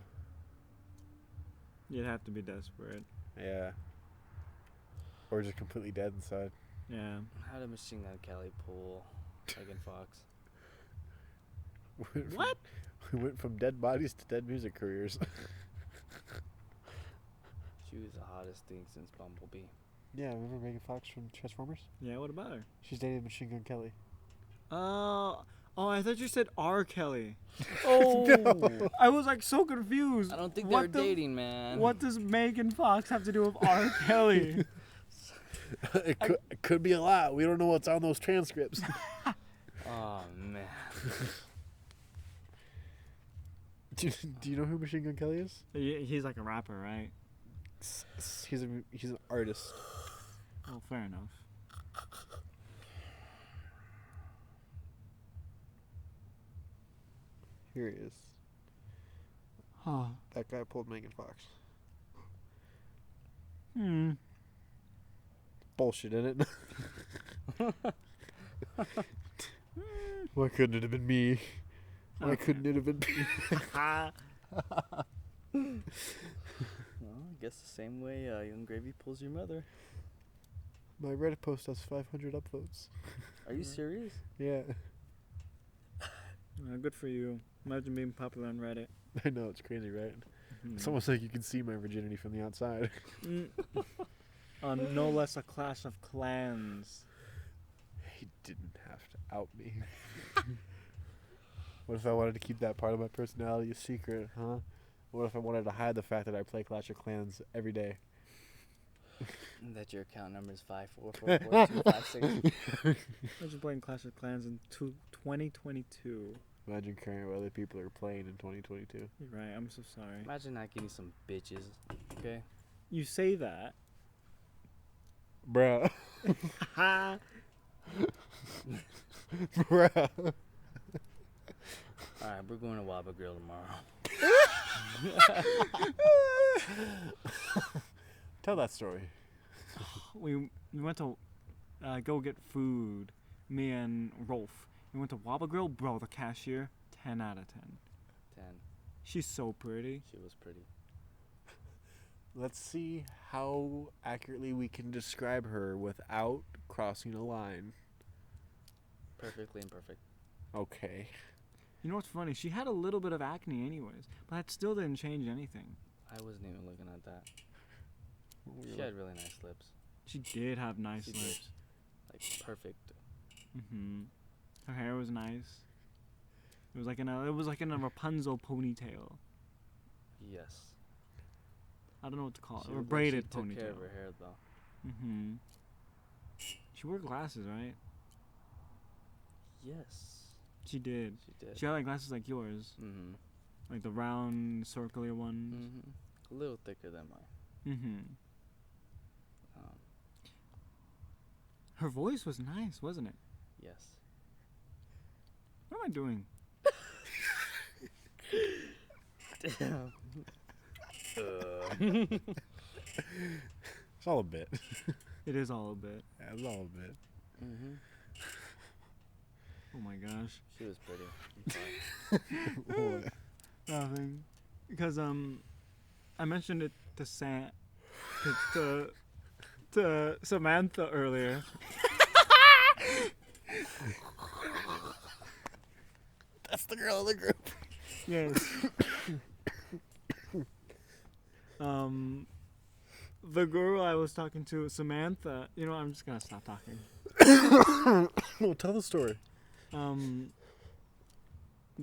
You'd have to be desperate. Yeah. Or just completely dead inside. Yeah. How did Machine Gun Kelly pull Megan Fox? What? We went from dead bodies to dead music careers. She was the hottest thing since Bumblebee. Yeah, remember Megan Fox from Transformers? Yeah, what about her? She's dating Machine Gun Kelly. Oh, I thought you said R. Kelly. Oh! I was like so confused. I don't think they What were the- dating, man. What does Megan Fox have to do with R. Kelly? It could be a lot. We don't know what's on those transcripts. Oh, man. do you know who Machine Gun Kelly is? He's like a rapper, right? He's an artist. Well, fair enough. Here he is. Huh. That guy pulled Megan Fox. Bullshit, isn't it? Why couldn't it have been me? Why Okay. couldn't it have been me? Well, I guess the same way Young Gravy pulls your mother. My Reddit post has 500 upvotes. Are you serious? Yeah. Good for you. Imagine being popular on Reddit. I know, it's crazy, right? Mhm. It's almost like you can see my virginity from the outside. On no less a Clash of Clans. He didn't have to out me. What if I wanted to keep that part of my personality a secret, huh? What if I wanted to hide the fact that I play Clash of Clans every day? That your account number is 5444256. Imagine playing Clash of Clans in 2022. Imagine caring what other people are playing in 2022. You're right. I'm so sorry. Imagine not getting some bitches. Okay. You say that. Bruh. Ha! Bruh. All right, we're going to Waba Grill tomorrow. Tell that story. We went to go get food. Me and Rolf. We went to Waba Grill. Bro, the cashier, 10 out of 10. 10. She's so pretty. She was pretty. Let's see how accurately we can describe her without crossing a line. Perfectly imperfect. Okay. You know what's funny? She had a little bit of acne anyways, but that still didn't change anything. I wasn't even looking at that. She had really nice lips. She did have nice She did. lips. Like, perfect. Mm-hmm. Her hair was nice. It was like in a Rapunzel ponytail. Yes. I don't know what to call it. Or looked like braided she took care ponytail. of her hair, though. Mm-hmm. She wore glasses, right? Yes. She did. She did. She had like glasses like yours, Mm-hmm. like the round, circular ones. Mm-hmm. A little thicker than mine. Mm-hmm. Um, Her voice was nice, wasn't it? yes. What am I doing? Damn. It's all a bit. It is all a bit. Yeah, it's all a bit. Mm-hmm. Oh my gosh. She was pretty. I'm sorry. What? Nothing. Because I mentioned it to to Samantha earlier. That's the girl in the group. Yes. The girl I was talking to, Samantha. You know, I'm just gonna stop talking. Oh, tell the story. The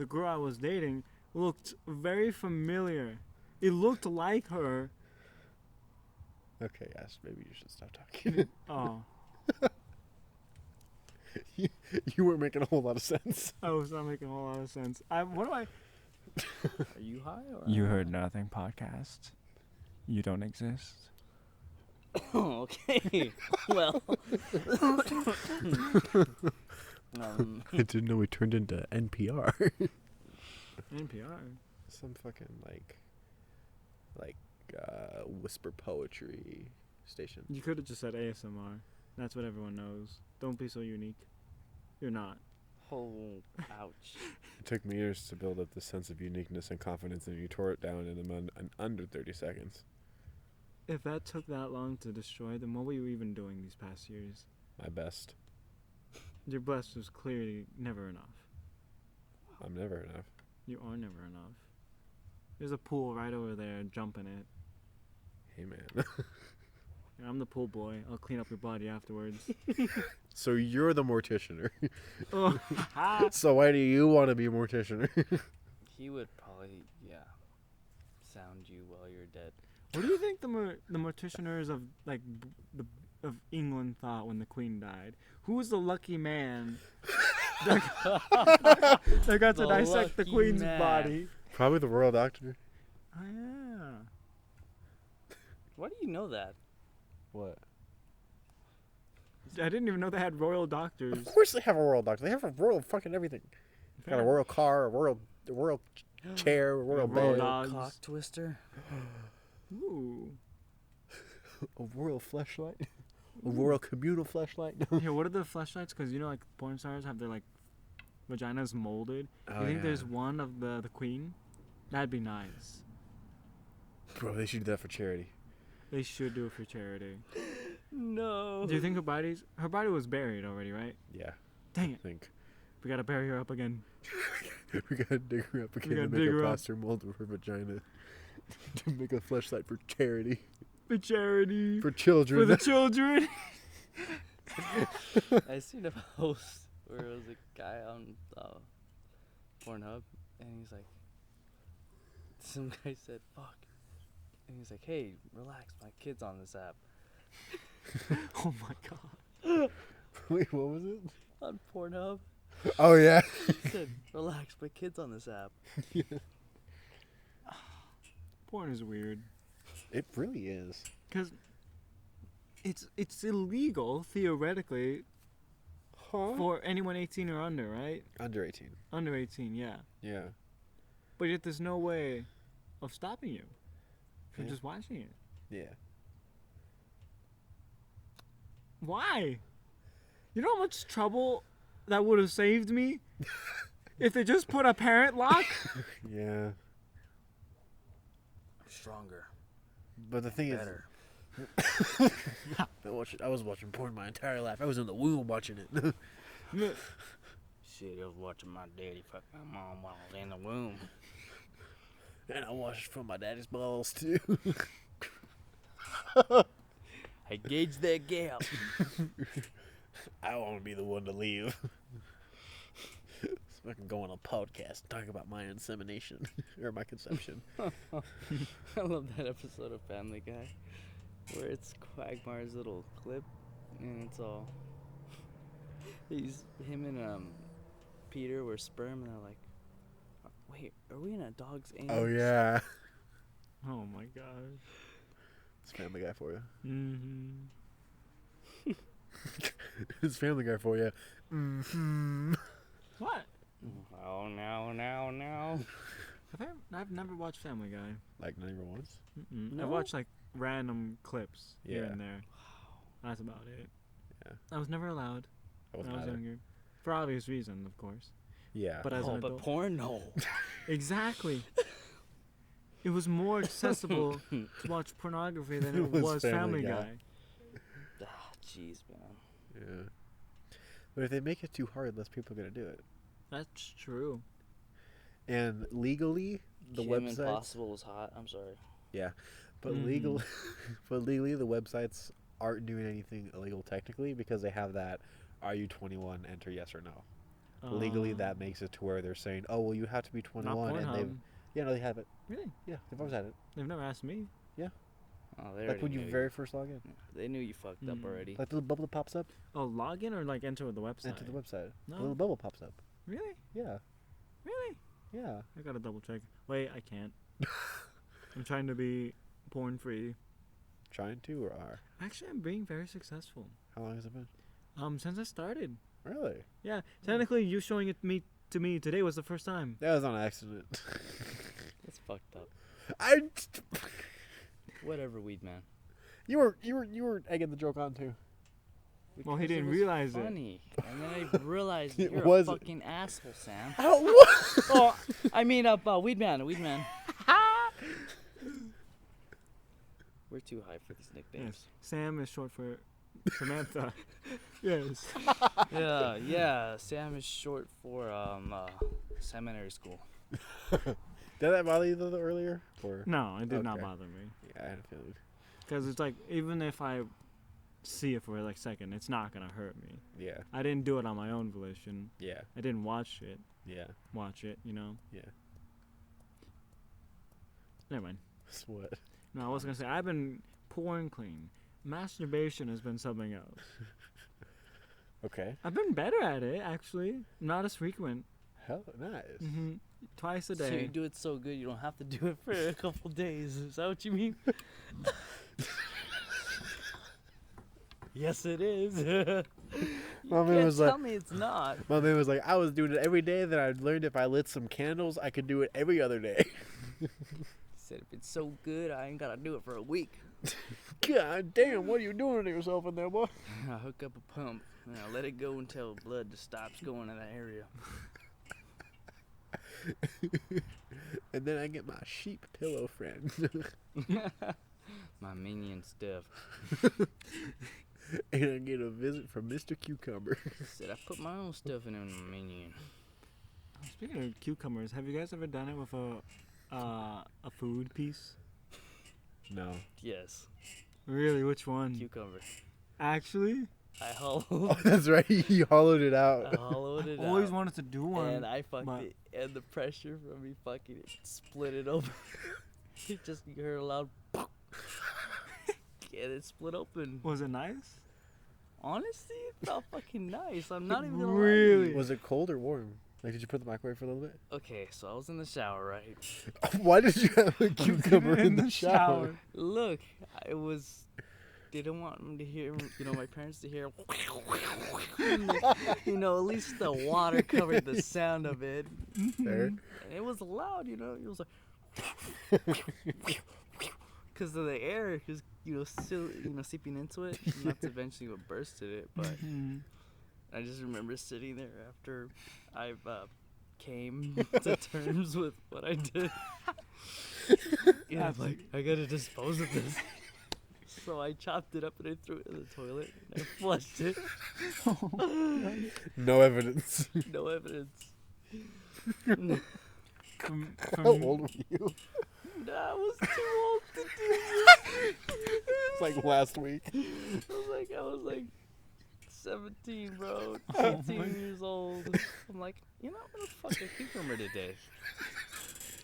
girl I was dating looked very familiar. It looked like her. Okay, yes, maybe you should stop talking. Oh, You weren't making a whole lot of sense. I was not making a whole lot of sense. What do I? Are you high or? You heard nothing podcast. You don't exist. Okay. Well. I didn't know we turned into NPR. NPR. Some fucking whisper poetry station. You could have just said ASMR. That's what everyone knows. Don't be so unique. You're not. Oh, ouch. It took me years to build up this sense of uniqueness and confidence, and you tore it down in under 30 seconds. If that took that long to destroy, then what were you even doing these past years? My best. Your best was clearly never enough. I'm never enough. You are never enough. There's a pool right over there. Jump in it. Hey, man. I'm the pool boy. I'll clean up your body afterwards. So you're the morticianer. Oh, So why do you want to be a morticianer? He would probably, sound you while you're dead. what do you think the morticianers of of England thought when the Queen died? Who was the lucky man that got to The dissect the lucky Queen's man. body? Probably the royal doctor. Oh yeah. Why do you know that? What? I didn't even know they had royal doctors. Of course they have a royal doctor. They have a royal fucking everything. They got a royal car, a royal chair, a royal Royal bed, dog. Dogs. Cock twister. Ooh. a royal fleshlight, a royal communal fleshlight. Yeah, what are the fleshlights? Because you know, like porn stars have their like vaginas molded. You think there's one of the Queen? That'd be nice. Bro, they should do that for charity. They should do it for charity. No. Do you think her body was buried already, right? Yeah, Dang I it. think. We gotta bury her up again. We gotta dig her up again gotta to make dig a her up. plaster mold of her vagina. To make a fleshlight for charity. For charity. For children. For the children. I seen a post where it was a guy on Pornhub, and he's like, some guy said, fuck. And he's like, hey, relax, my kid's on this app. Oh my god. Wait, what was it? On Pornhub. Oh yeah. It said, relax, my kid's on this app. Porn is weird. It really is. Because it's illegal, theoretically, Huh? for anyone 18 or under, right? Under 18. Under 18, yeah. Yeah. But yet there's no way of stopping you from Yeah. just watching it. Yeah. Why? You know how much trouble that would have saved me if they just put a parent lock? Yeah. Stronger. But the thing Better. is, I was watching porn my entire life. I was in the womb watching it. Shit, I was watching my daddy fuck my mom while I was in the womb. And I watched from my daddy's balls too. I gauged that gap. I want to be the one to leave. So I can go on a podcast and talk about my insemination or my conception. I love that episode of Family Guy where it's Quagmire's little clip and it's all him and Peter were sperm and they're like, wait, are we in a dog's anus? Oh yeah. Oh my god. It's Family Guy for you. Mm-hmm. It's Family Guy for you. Mm-hmm. What? Oh no. I've never watched Family Guy. Like not even once. Mm-mm. No? I watched like random clips here Yeah. and there. That's about it. Yeah. I was never allowed I when wasn't I was either. younger. For obvious reason, of course. Yeah. But as Oh, an but adult. porn, no. Exactly. It was more accessible to watch pornography than it was Family Guy. Ah, jeez, man. Yeah. But if they make it too hard, less people are gonna do it. That's true. And legally, the Kim websites. Impossible was hot. I'm sorry. But legally, the websites aren't doing anything illegal technically because they have that. Are you 21? Enter yes or no. Legally, that makes it to where they're saying, "Oh, well, you have to be not 21," and they've Pornhub. no, they have it. Really? Yeah, they've always had it. They've never asked me. Oh, they Like already when you knew very first log in, They knew you fucked up Mm. already. like the little bubble that pops up. Oh, log in or like enter the website? Enter the website. No. The little bubble pops up. Really? Yeah, Really? yeah. I gotta double check. Wait, I can't. I'm trying to be porn free. Trying to or are? Actually, I'm being very successful. How long has it been? Since I started. Really? Yeah, technically, you showing it to me today was the first time. That was on accident. That's fucked up. Whatever, weed man. You were egging the joke on too. Well, he Because it didn't was realize it. funny. And then I realized It you're a wasn't. fucking asshole, Sam. What? Oh, I mean, weed man. We're too high for these nicknames. Yes. Sam is short for Samantha. Yes. Yeah. Sam is short for seminary school. Did that bother you though earlier? Or No, it did not Okay. bother me. yeah, I had a feeling. Because it's like, even if I see it for like a second, it's not gonna hurt me. Yeah, I didn't do it on my own volition. yeah, I didn't watch it, you know? yeah. Never mind. What? No, I was gonna say, I've been porn clean. Masturbation has been something else. Okay. I've been better at it, actually. Not as frequent. Hell, nice. Hmm Twice a So you day. do it so good you don't have to do it for a couple days. Is that what you mean? Yes, it is. You My man can't was like- tell me it's not. My man was like, I was doing it every day. Then I learned if I lit some candles, I could do it every other day. He said if it's so good, I ain't gotta do it for a week. God damn, what are you doing to yourself in there, boy? I hook up a pump and I let it go until blood just stops going in that area. And then I get my sheep pillow friend. My minion stuff. And I get a visit from Mr. Cucumber. Said I put my own stuff in my minion. Speaking of cucumbers, have you guys ever done it with a food piece? No. Yes, Really? Which one? cucumber. Actually, I hollowed. Oh, that's right. He hollowed it I out. hollowed it always out. wanted to do one. And I fucked but- it, and the pressure from me fucking it split it open. You heard a loud. and it split open. Was it nice? Honestly, it felt fucking nice. I'm not even gonna lie. Really? to you. Was it cold or warm? Like, did you put the microwave for a little bit? Okay, so I was in the shower, right? Why did you have a cucumber in the shower? Look, I didn't want them to hear, my parents to hear. At least the water covered the sound of it. Fair. And it was loud, it was like. Because of the air, because, still, seeping into it. And that's eventually what bursted it, but. I just remember sitting there after I've came to terms with what I did. I'm like, I gotta dispose of this. So I chopped it up and I threw it in the toilet and I flushed it. No evidence. No evidence. How old were you? I was too old to do It's like last week. this. I was like 17, bro. 18 years old. I'm like, I'm gonna fuck a cucumber today.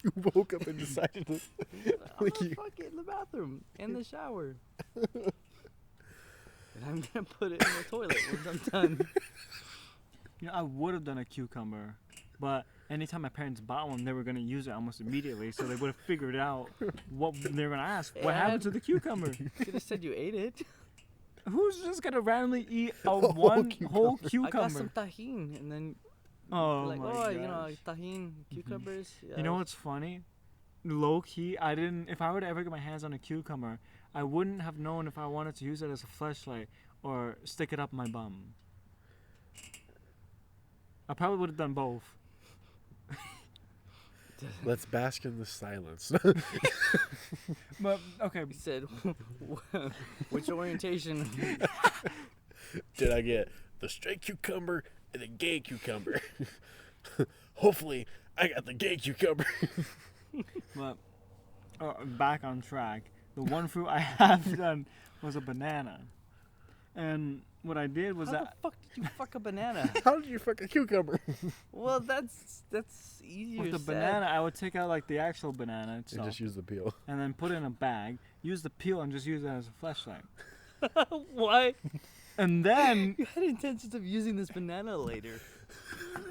You woke up and decided to. I'm gonna fuck it in the bathroom, in the shower. And I'm gonna put it in the toilet once I'm done. I would have done a cucumber, but anytime my parents bought one, they were gonna use it almost immediately, so they would have figured out what they were gonna ask. What happened to the cucumber? Could have said you ate it. Who's just gonna randomly eat a whole whole I got cucumber? some tahine, and then Oh like, my oh, gosh. tahine, cucumbers. Yeah, You know what's funny? Low key, if I were to ever get my hands on a cucumber, I wouldn't have known if I wanted to use it as a fleshlight or stick it up my bum. I probably would have done both. Let's bask in the silence. But okay, He said, which orientation? Did I get the straight cucumber and the gay cucumber? Hopefully, I got the gay cucumber. but back on track. The one fruit I have done was a banana, and what I did was How that the fuck did you fuck a banana? How did you fuck a cucumber? Well, that's easier with the said. banana, I would take out like the actual banana And itself, just use the peel. and then put it in a bag, use the peel, and just use it as a fleshlight. Why? And then, You had intentions of using this banana later.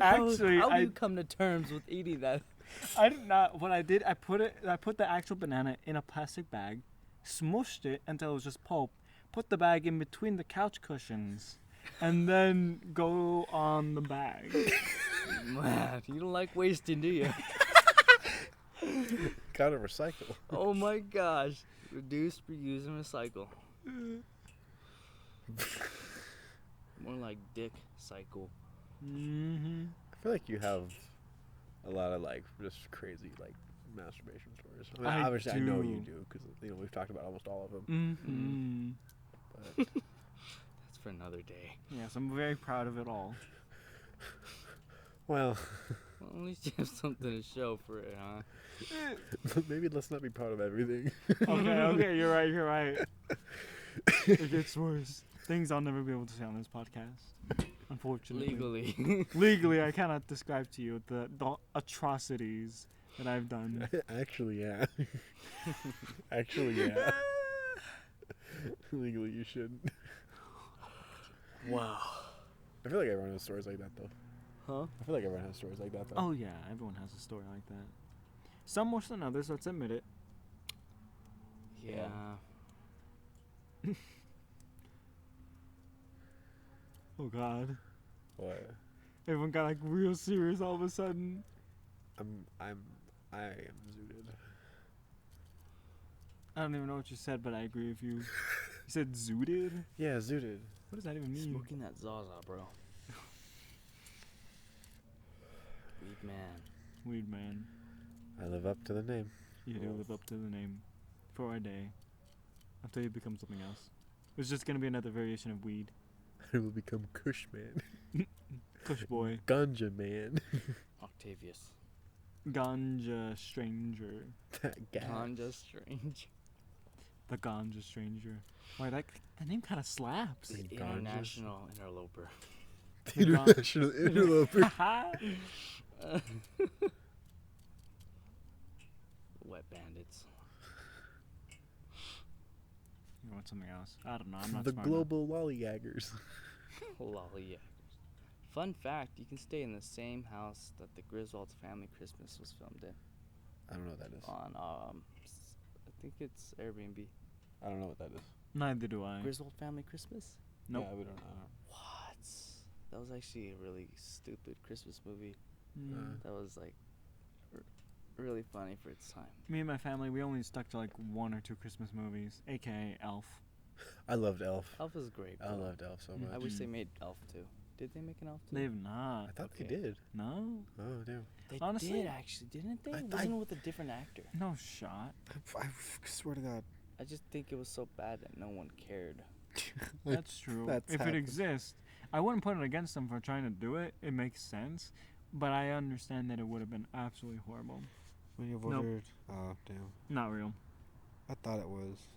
actually, how do you come to terms with eating that? I did not. What I did, I put the actual banana in a plastic bag, smushed it until it was just pulp, put the bag in between the couch cushions, and then go on the bag. Man, you don't like wasting, do you? Gotta recycle. Oh my gosh. Reduce, reuse, and recycle. More like dick cycle. Mm-hmm. I feel like you have a lot of like just crazy like masturbation stories. I mean, I obviously I know do. you do because we've talked about almost all of them. Mm-hmm. But That's for another day. Yes, I'm very proud of it all. well, Well, at least you have something to show for it, huh? maybe let's not be proud of everything. Okay, you're right. It gets worse. Things I'll never be able to say on this podcast, unfortunately. Legally. Legally, I cannot describe to you the atrocities that I've done. Actually, yeah. Actually, yeah. Legally, you shouldn't. Wow. I feel like everyone has stories like that, though. Huh? I feel like everyone has stories like that, though. Oh yeah, everyone has a story like that. Some worse than others. Let's admit it. Yeah. Oh God, What? everyone got like real serious all of a sudden. I am zooted. I don't even know what you said, but I agree with you. You said zooted? Yeah, zooted. What does that even mean? Smoking that Zaza, bro. Weed man. Weed man. I live up to the name. You do live up to the name for a day until you become something else. It's just gonna be another variation of weed. I will become Kush Man. Kush boy. Ganja Man. Octavius. Ganja stranger. That guy. Ganja Strange. The ganja stranger. Why that name kind of slaps. The Ganjas. international interloper. The international interloper. Wet bandits. You with something else. I don't know. I'm not The smart enough. global lollygaggers. Lolly. Fun fact: you can stay in the same house that the Griswold's Family Christmas was filmed in. I don't know what that is. On I think it's Airbnb. I don't know what that is. Neither do I. Griswold Family Christmas. Nope. Yeah, we don't know. What? That was actually a really stupid Christmas movie. Mm. That was like really funny for its time. Me and my family, we only stuck to like 1 or 2 Christmas movies, aka Elf. I loved Elf. Elf was great. I bro. loved Elf so much. I wish they Mhm. made Elf too. Did they make an Elf too? They've not. I thought Okay. they did. No. Oh, damn. They honestly- did actually, didn't they? I- Wasn't it with a different actor? No shot. I swear to God. I just think it was so bad that no one cared. That's true. That's if it happened. exists, I wouldn't put it against them for trying to do it. It makes sense. But I understand that it would have been absolutely horrible. When you've Nope. ordered. Oh, damn. Not real. I thought it was.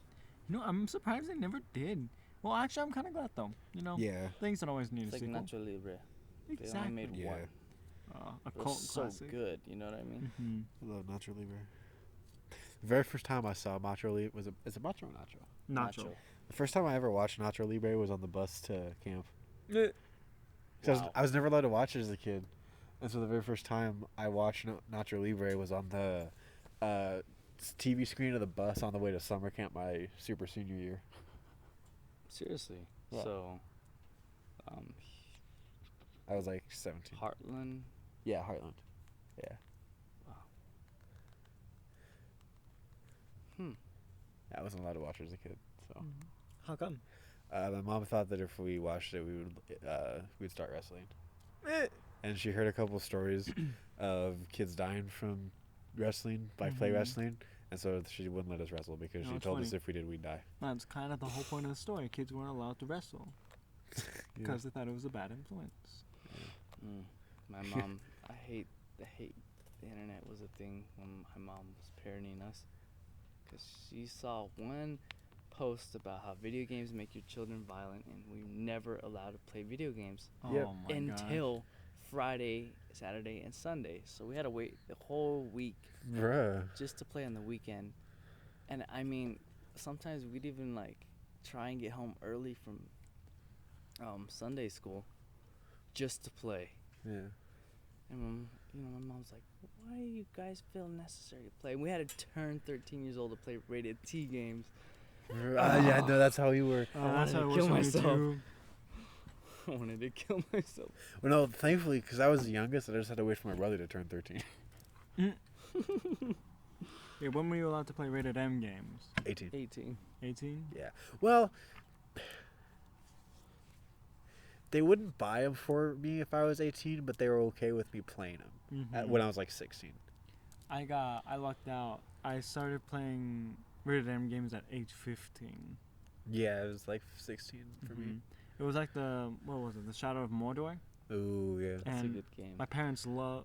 You know, I'm surprised they never did. Well, actually, I'm kind of glad though. You know, Yeah. things don't always need It's a like sequel. Nacho Libre. They only Exactly. made Yeah. one. A It cult was so classic. good, you know what I mean? Mm-hmm. I love Nacho Libre. The very first time I saw Nacho Libre is it Macho or Nacho? Nacho. The first time I ever watched Nacho Libre was on the bus to camp. 'Cause Wow. I was never allowed to watch it as a kid, and so the very first time I watched Nacho Libre was on the TV screen of the bus on the way to summer camp my super senior year. Seriously. Yeah. So, I was like 17. Heartland. Yeah, Heartland. Yeah. Hmm. I wasn't allowed to watch it as a kid, so. How come? My mom thought that if we watched it, we'd start wrestling. And she heard a couple stories of kids dying from wrestling, like play Mhm. wrestling, and so she wouldn't let us wrestle because No, she it's told us funny. if we did, we'd die. That's kind of the whole point of the story. Kids weren't allowed to wrestle because they thought it was a bad influence. My mom. I hate the internet was a thing when my mom was parenting us, because she saw one post about how video games make your children violent, and we were never allowed to play video games Yep. Oh my god. until Friday, Saturday, and Sunday. So we had to wait the whole week Bruh. just to play on the weekend. And I mean, sometimes we'd even like try and get home early from Sunday school just to play. Yeah. And my mom's like, "Why do you guys feel necessary to play?" And we had to turn 13 years old to play rated T games. Yeah, no, that's how we were. That's wanted how it to was kill for me myself. too. I wanted to kill myself. Well, no, thankfully, because I was the youngest, I just had to wait for my brother to turn 13. Yeah, when were you allowed to play rated M games? 18. 18. 18? Yeah. Well, they wouldn't buy them for me if I was 18, but they were okay with me playing them Mhm. when I was like 16. I lucked out. I started playing rated M games at age 15. Yeah, it was like 16 for me. Mhm. It was like the Shadow of Mordor. Ooh, yeah. That's And a good game. My parents know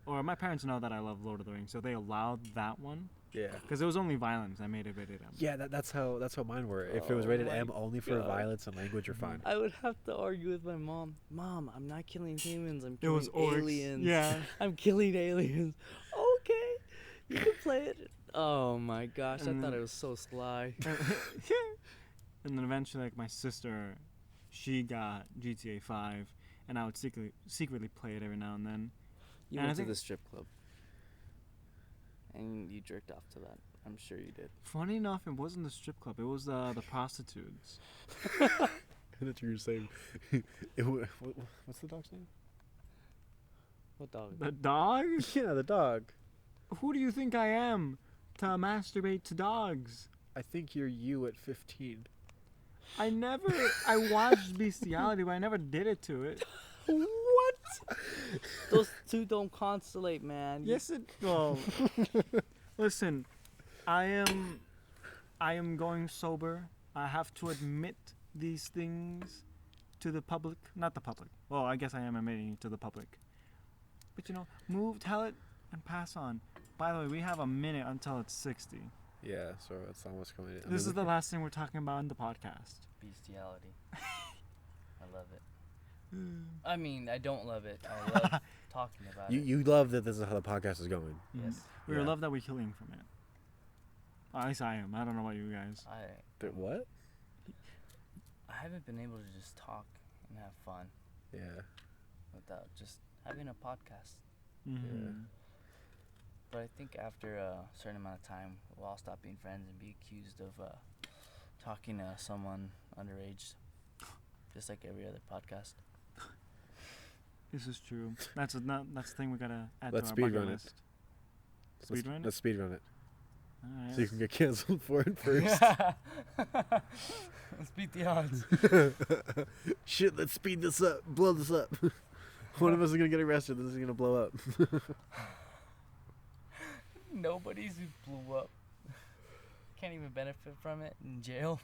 that I love Lord of the Rings, so they allowed that one Yeah. because it was only violence. I made it rated M. Yeah, that's how mine were. If it was Oh rated my M only for God. violence and language, you're Mhm. fine. I would have to argue with my mom. Mom, I'm not killing humans. I'm It killing was orcs. aliens. Yeah. I'm killing aliens. Okay, you can play it. Oh my gosh, I And thought then- it was so sly. And then eventually, like my sister, she got GTA 5, and I would secretly play it every now and then. You And I went to think- the strip club. And you jerked off to that. I'm sure you did. Funny enough, it wasn't the strip club. It was the prostitutes. That's what you're saying. What's the dog's name? What dog? The dogs? Yeah, the dog. Who do you think I am to masturbate to dogs? I think you're you at 15. I watched bestiality, but I never did it to it. What? Those two don't constellate, man. Yes, it. Well, listen, I am going sober. I have to admit these things to the public. Not the public. Well, I guess I am admitting it to the public. But tell it, and pass on. By the way, we have a minute until it's 60. Yeah, so it's almost coming. This is the last thing we're talking about in the podcast. Bestiality. I love it. I mean, I don't love it. I love talking about it. You love that this is how the podcast is going. Yes. We Yeah. love that we're healing from it. At least I am. I don't know about you guys. I What? I haven't been able to just talk and have fun Yeah. without just having a podcast. Mm-hmm. But I think after a certain amount of time, we'll all stop being friends and be accused of talking to someone underage, just like every other podcast. This is true. That's the thing we gotta add Let's to our speed bucket run it. list. Speed run it? Let's speed run it. Alright, So you can get canceled for it first. Let's beat the odds. Shit, let's speed this up. Blow this up. One of us is gonna get arrested. This is gonna blow up. Nobody's who blew up can't even benefit from it in jail.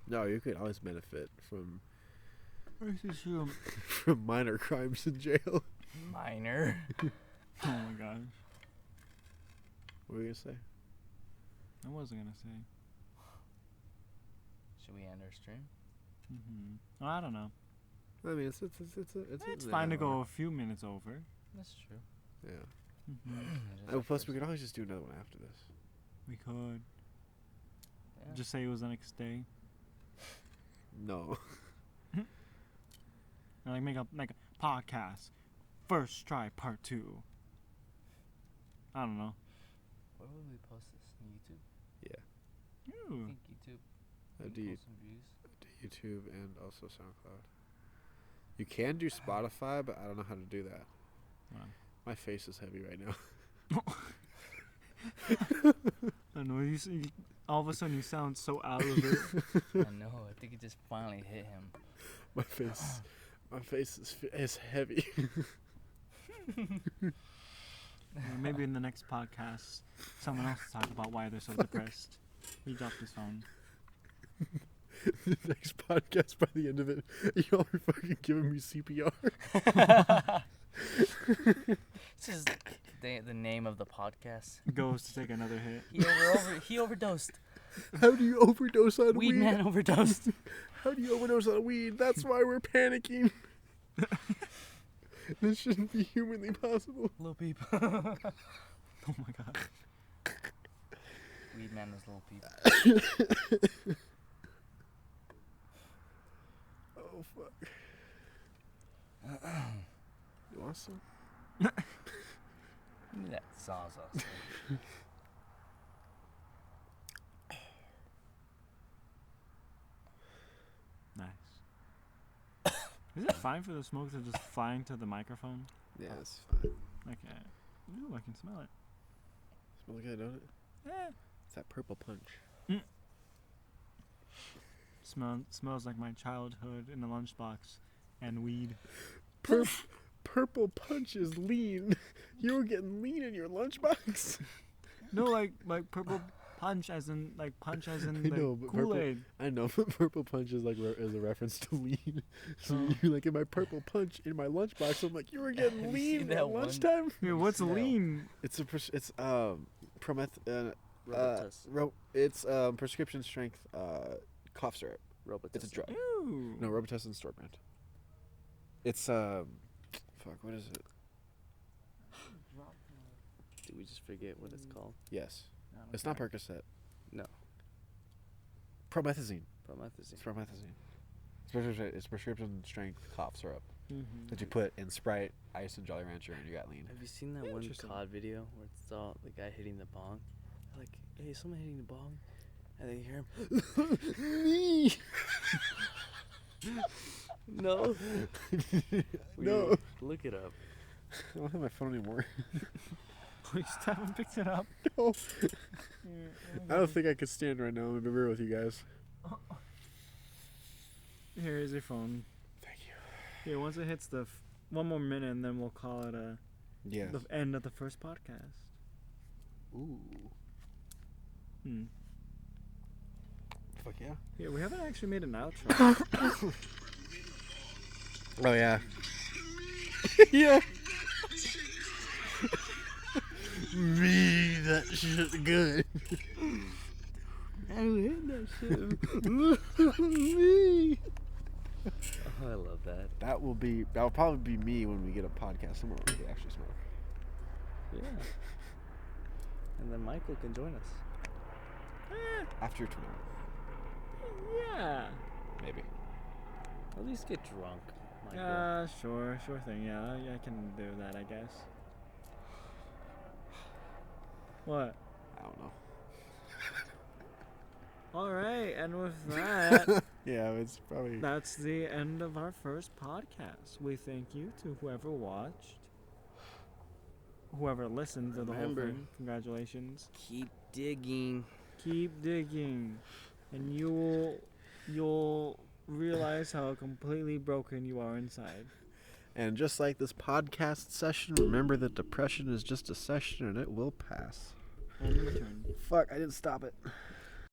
No, you could always benefit from this is true. from minor crimes in jail. Minor. Oh my gosh. What were you gonna say? I wasn't gonna say. Should we end our stream? Mm-hmm. I don't know. I mean, it's It's fine to go a few minutes over. That's true. Yeah. Mm-hmm. Oh, plus, we could always just do another one after this. We could Yeah. just say it was the next day. No. Or like make a podcast. First try part 2. I don't know. Where would we post this? On YouTube? I Ooh. think YouTube. Do We can you post some views. YouTube and also SoundCloud. You can do Spotify, but I don't know how to do that. Wow. My face is heavy right now. I know all of a sudden you sound so out of it. I know. I think it just finally hit him. My face is heavy. Or maybe in the next podcast, someone else will talk about why they're so depressed. He dropped his phone. The next podcast, by the end of it, y'all are fucking giving me CPR. This is the name of the podcast. Goes to take another hit. He overdosed. How do you overdose on Weed weed? man overdosed. How do you overdose on weed? That's why we're panicking. This shouldn't be humanly possible. Lil Peep. Oh my god. Weed man was Lil Peep. Oh fuck. You want some? That sounds awesome. Nice. Is it fine for the smoke to just fly into the microphone? Yeah, it's fine. Okay. Ooh, I can smell it. Smells good, don't it? Eh. It's that purple punch. Smells like my childhood in the lunchbox and weed. Purple punch is lean. You were getting lean in your lunchbox. No, like purple punch as in I know, the but purple- Kool-Aid. I know, but purple punch is like is a reference to lean. So you're like in my purple punch in my lunchbox. I'm like, you were getting Have you seen lean that at one? lunchtime. Here, what's No. lean? It's it's Robitussin. it's prescription strength cough syrup. Robitussin. It's a drug. Ooh. No, Robitussin store brand. It's fuck, what is it? Did we just forget what it's called? Yes, I don't it's not care. Percocet. No. Promethazine. Promethazine. It's promethazine. It's prescription strength cough syrup Mhm. that you put in Sprite, ice, and Jolly Rancher, and you got lean. Have you seen that one Interesting. COD video where it's all the guy hitting the bong? Like, hey, someone hitting the bong? And then you hear him. Me. No. No. Weird. Look it up. I don't have my phone anymore. We just haven't picked it up. No. I don't think I could stand right now. I'm gonna be real with you guys. Here is your phone. Thank you. Here, once it hits the 1 more minute, and then we'll call it Yeah. the end of the first podcast. Ooh. Hmm. Fuck yeah. Yeah, we haven't actually made an outro. Oh yeah. Yeah. Me, that shit good. I hate that shit. Me. Oh, I love that. That'll probably be me when we get a podcast somewhere where we actually smoke. Yeah. And then Michael can join us. After tomorrow. Yeah. Maybe. At least get drunk. Michael. Sure thing. Yeah, I can do that, I guess. What? I don't know. All right, and with that, Yeah, it's probably. that's the end of our first podcast. We thank you to whoever watched, whoever listened to the whole Remember. thing. Congratulations. Keep digging. Keep digging, and you'll realize how completely broken you are inside. And just like this podcast session, remember that depression is just a session and it will pass. And return. Fuck, I didn't stop it.